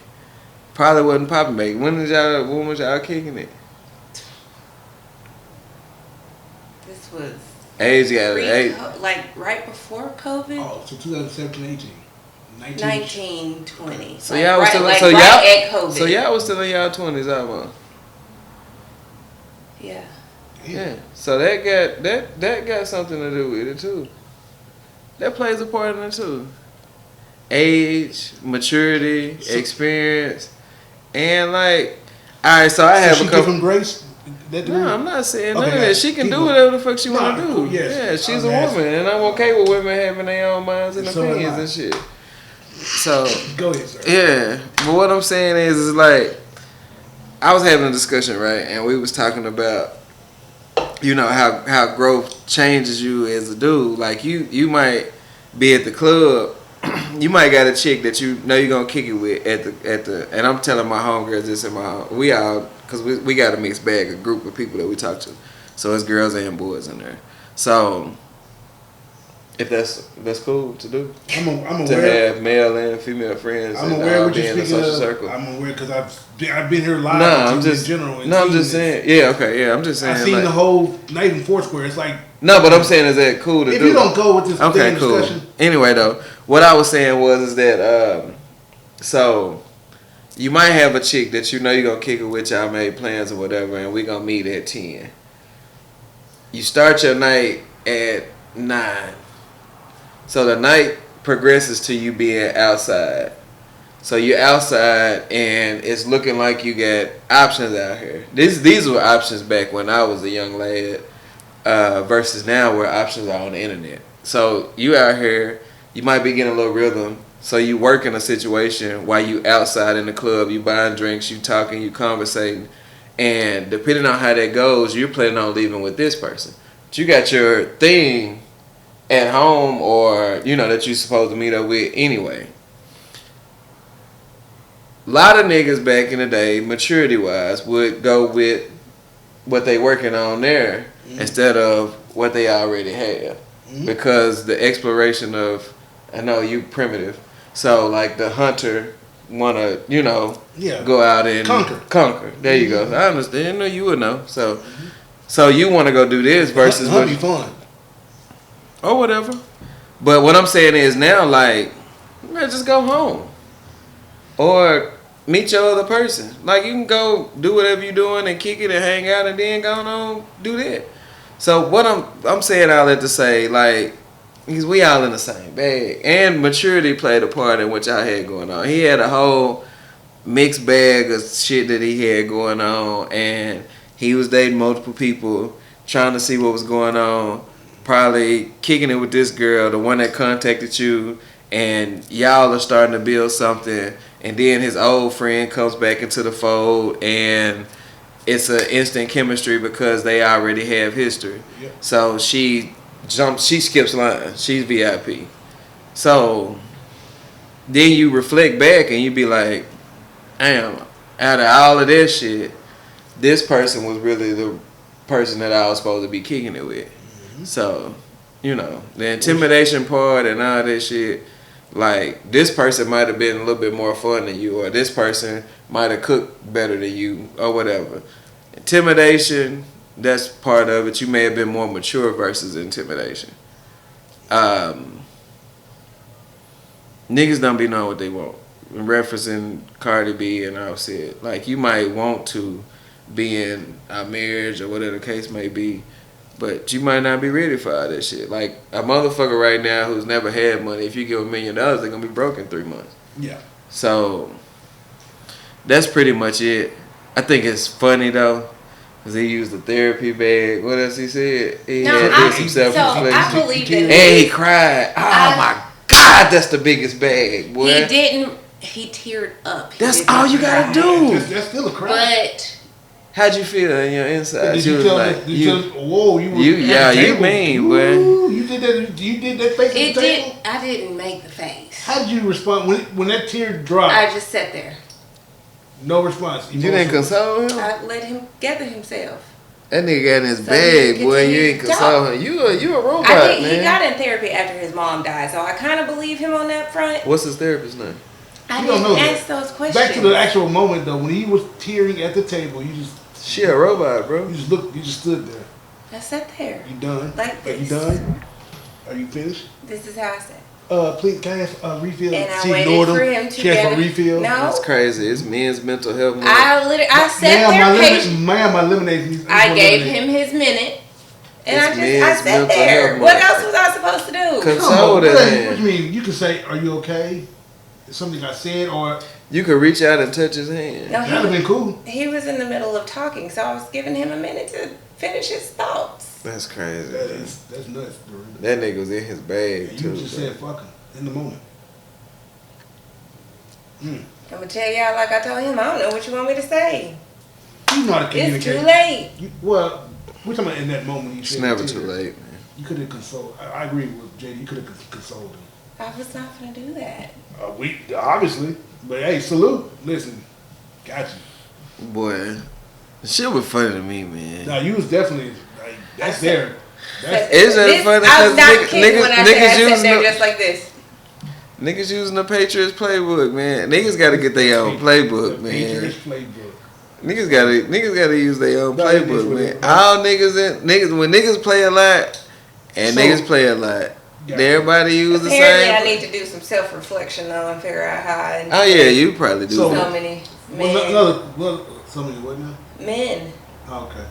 probably wasn't popping back. When was y'all kicking it? This was age, like right before COVID. Oh, so 2017, 18. 1920. So y'all was still right at COVID. So y'all was still in y'all 20s, almost. Yeah. Yeah. So that got something to do with it too. That plays a part in it too. Age, maturity, experience, and like, all right. So I have a couple. Give him grace. No, I'm not saying none of that. She can do whatever the fuck she want to do. Cool, yes. Yeah, she's a woman, and I'm okay with women having their own minds and opinions and shit. So go ahead, sir. Yeah, but what I'm saying is like, I was having a discussion, right, and we was talking about, you know, how growth changes you as a dude. Like you might be at the club, you might got a chick that you know you're gonna kick it with at the and I'm telling my homegirls this in my we all because we got a mixed bag, a group of people that we talk to, so it's girls and boys in there. So if that's cool to do, I'm aware to have male and female friends. I'm aware what you're speaking of. Circle. I'm aware because I've been here live. No, I'm just in general. I'm just saying. Yeah, okay, yeah, I'm just saying. I've seen the whole night in Foursquare. It's like no, but I'm saying is that cool to do? If you don't go with this okay, cool. Discussion. Anyway, though, what I was saying is that so you might have a chick that you know you're gonna kick it with, y'all made plans or whatever, and we gonna meet at 10. You start your night at 9. So the night progresses to you being outside. So you're outside and it's looking like you got options out here. These were options back when I was a young lad versus now where options are on the internet. So you out here, you might be getting a little rhythm. So you work in a situation while you outside in the club, you buying drinks, you talking, you conversating. And depending on how that goes, you're planning on leaving with this person. But you got your thing at home or, you know, that you're supposed to meet up with anyway. A lot of niggas back in the day, maturity-wise, would go with what they working on there instead of what they already have. Because the exploration of, I know you primitive, so like the hunter want to, you know, go out and conquer. There you go. I understand. No, you would know. So you want to go do this versus what be fun. Or whatever. But what I'm saying is now, like, man, just go home. Or meet your other person. Like, you can go do whatever you're doing and kick it and hang out and then go on do that. So what I'm saying all that to say, like, because we all in the same bag. And maturity played a part in what y'all had going on. He had a whole mixed bag of shit that he had going on. And he was dating multiple people, trying to see what was going on. Probably kicking it with this girl, the one that contacted you, and y'all are starting to build something, and then his old friend comes back into the fold, and it's an instant chemistry because they already have history. Yep. So she skips lines. She's VIP. So then you reflect back and you be like, damn, out of all of that shit, this person was really the person that I was supposed to be kicking it with. So, you know, the intimidation part and all that shit, like, this person might have been a little bit more fun than you, or this person might have cooked better than you, or whatever. Intimidation, that's part of it. You may have been more mature versus intimidation. Niggas don't be knowing what they want. In referencing Cardi B and Offset. Like, you might want to be in a marriage or whatever the case may be, but you might not be ready for all that shit. Like, a motherfucker right now who's never had money, if you give $1 million, they're going to be broke in 3 months. Yeah. So, that's pretty much it. I think it's funny, though, because he used the therapy bag. What else he said? He had some self-reflection. I believe that. And he cried. Oh, my God, that's the biggest bag, boy. He didn't. He teared up. That's all you got to do. That's still a cry. But... how'd you feel in your inside? Did you tell whoa, you mean, boy. You did that face at the table? I didn't make the face. How did you respond when that tear dropped? I just sat there. No response. You didn't console him? I let him gather himself. That nigga got in his bag, boy, and you ain't console him. You a robot, man. He got in therapy after his mom died, so I kind of believe him on that front. What's his therapist's name? I didn't ask those questions. Back to the actual moment, though, when he was tearing at the table, you just... She a robot, bro. You just looked. You just stood there. I sat there. You done? Like this. Are you done? Are you finished? This is how I sat. please, can I have a refill? And I She waited ignored for him. him to She asked get for a refill. No. That's crazy. It's men's mental health month. I sat there patient. Ma'am, my lemonade. I gave him his minute. And It's I sat there. health What month. else was I supposed to do? Console that man. What do you mean? You can say, "Are you okay?" Something I said, or You could reach out and touch his hand. No, that'd have been cool. He was in the middle of talking, so I was giving him a minute to finish his thoughts. That's crazy. That's nuts, Derenda. That nigga was in his bag You too. just said fuck him in the moment. I'm gonna tell y'all like I told him. I don't know what you want me to say. You know how to communicate. It's too late. Well, we're talking about in that moment. It's never too late, man. You could have consoled. I agree with JD. You could have consoled him. I was not gonna do that. We obviously, but hey, salute. Listen, got you. Boy, the shit was funny to me, man. No, you was definitely like that's there. That's Is that funny? I was not Cause kidding when I said I sat there the, just like this. niggas using the Patriots playbook, man. Niggas gotta get their own playbook, the man. Patriots playbook. Niggas gotta use their own No, playbook, man. All niggas when niggas play a lot and So- niggas play a lot. Yeah. Everybody use the Apparently, same. I need to do some self-reflection though and figure out how I Oh yeah, you probably do. So- that. so many men. Somebody what now? Men. Oh, okay.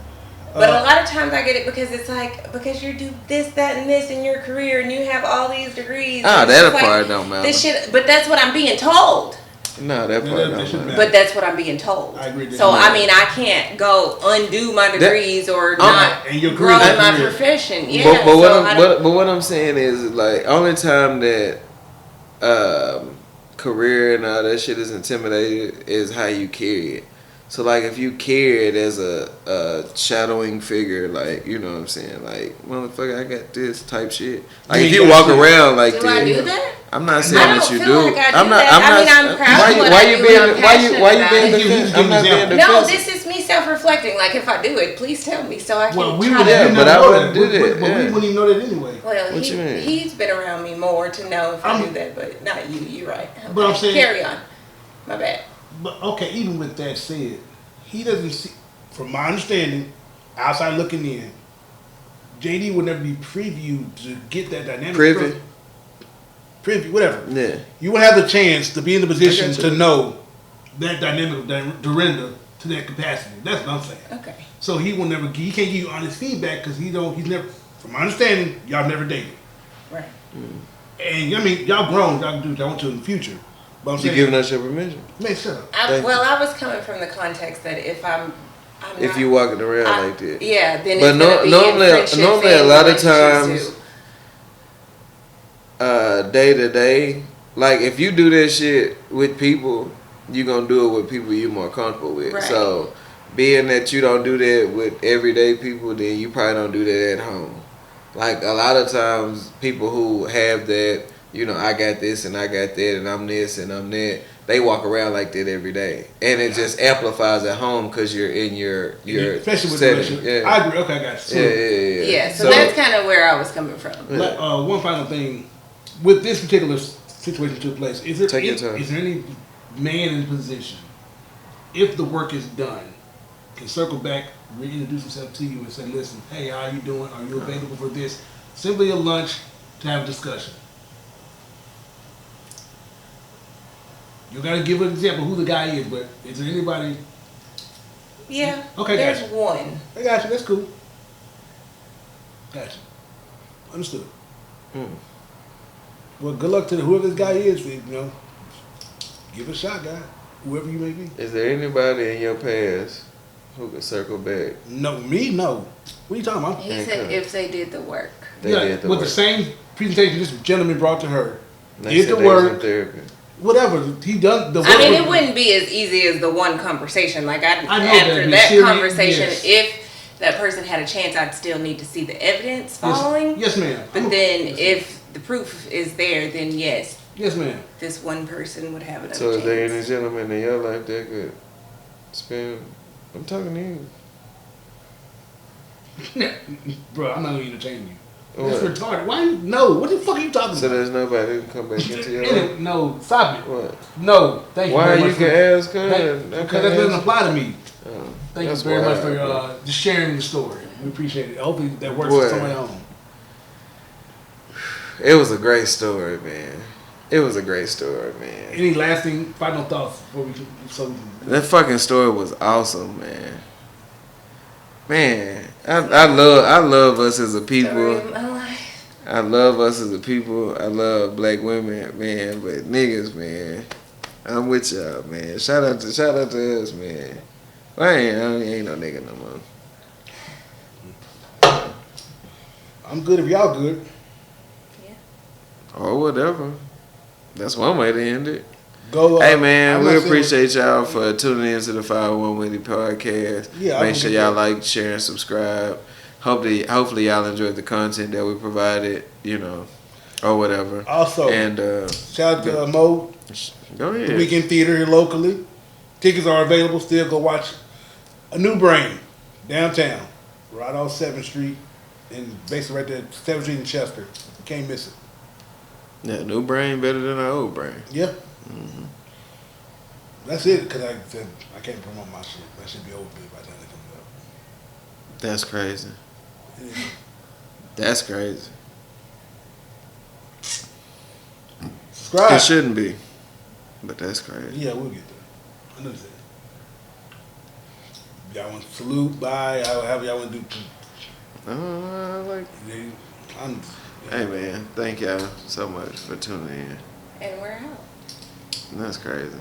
But a lot of times I get it because it's like, because you do this, that, and this in your career and you have all these degrees. Ah, and it's that just part don't matter. This shit, but that's what I'm being told. No, that part that don't shouldn't matter. But that's what I'm being told. I agree. So, I mean, I can't go undo my degrees or not and your grow career- in my career. profession. Yeah. But what so but what I'm saying is like only time that career and all that shit is intimidated is how you carry it. So like if you carry it as a shadowing figure, like you know what I'm saying, like motherfucker, I got this type shit. Like if you walk around like do that, I do that? I'm not saying I that don't you feel do. like I do I'm not. that. I'm I mean, not. I'm proud of what why I you do being? and I'm Why you passionate being about it. defensive? I'm not being No, defensive. this is me self-reflecting. Like if I do it, please tell me so I can Well, we try would to. Yeah, but I wouldn't do that, But yeah. we wouldn't even know that anyway. Well, What you mean? he's been around me more to know if I do that, but not you. You're right. Okay. But I'm saying- carry on. My bad. But okay, even with that said, he doesn't see, from my understanding, outside looking in, JD would never be previewed to get that dynamic. Preview, whatever. Yeah. You would have the chance to be in the position I got to you. know that dynamic of Derenda to that capacity. That's what I'm saying. Okay. So he will never. He can't give you honest feedback because he's never. From my understanding, y'all never dated. Right. And I mean, y'all grown. Y'all can do what y'all want to in the future. But I'm You saying, giving us your permission? man, shut up. Thank Well, I was coming from the context that if I'm If not, you walking around like that. yeah, then But it's gonna be normally a lot of times, too. day to day, like if you do that shit with people, you gonna do it with people you more comfortable with. Right. So, being that you don't do that with everyday people, then you probably don't do that at home. Like a lot of times, people who have that, you know, I got this and I got that and I'm this and I'm that. They walk around like that every day, and it just amplifies at home because you're in your Especially with setting. the relationship. I agree. Okay, I got you. Yeah, so So- that's kind of where I was coming from. Like, one final thing, with this particular situation that took place, is there Take your time. is there any man in position, if the work is done, can circle back, reintroduce himself to you and say, "Listen, hey, how you doing? Are you available for this?" Simply a lunch to have a discussion. You gotta give an example who the guy is, but is there anybody? Yeah. Okay, There's gotcha. one. I got you. That's cool. Gotcha. Understood. Well, good luck to whoever this guy is. You know, give it a shot, guy. Whoever you may be. Is there anybody in your past who could circle back? No, me, no. What are you talking about? He said Okay. if they did the work. They yeah, did the with work. the same presentation this gentleman brought to her. They Did said the they was in work. therapy. Whatever he done the work. I mean, it with- wouldn't be as easy as the one conversation. Like I know after that, that serious, conversation, yes. if that person had a chance, I'd still need to see the evidence following. Yes, ma'am. But then, if the proof is there, then yes, Yes, ma'am. this one person would have another So is there any chance. gentleman in your life that could spend? I'm talking to you. Bro, I'm not gonna entertain you. What? That's retarded. Why you? No. What the fuck are you talking So about? there's nobody who can come back into your life? No, stop it. What? No, thank you Why very you much. can ask her? Because that doesn't apply to me. Oh, Thank that's you very much wild, for bro. just sharing the story. We appreciate it. Hopefully that works Boy. for somebody home. It was a great story, man. It was a great story, man. Any lasting final thoughts before we can? That fucking story was awesome, man. Man, I love us as a people. Story of my life. I love us as a people. I love black women, man. But niggas, man, I'm with y'all, man. Shout out to us, man. I ain't no nigga no more. I'm good if y'all good. Yeah. Or whatever. That's one way to end it. Go. Hey man, we appreciate y'all for tuning into the 501 Witty podcast. Yeah, make sure y'all like, share, and subscribe. Hopefully y'all enjoyed the content that we provided, or whatever. Also, and shout out to Mo. Go ahead. The Weekend Theater here locally. Tickets are available. Still go watch A New Brain downtown, right on 7th Street, and basically right there, 7th Street in Chester. Can't miss it. Yeah, new brain better than our old brain. Yeah. Mm-hmm. That's it, because I said I can't promote my shit. That should be over by the time it comes up. That's crazy. Yeah. That's crazy. Subscribe. It shouldn't be, but that's crazy. Yeah, we'll get there. I understand. Y'all want to salute? Bye. However y'all want to do. Hey man, thank y'all so much for tuning in. And we're out. That's crazy.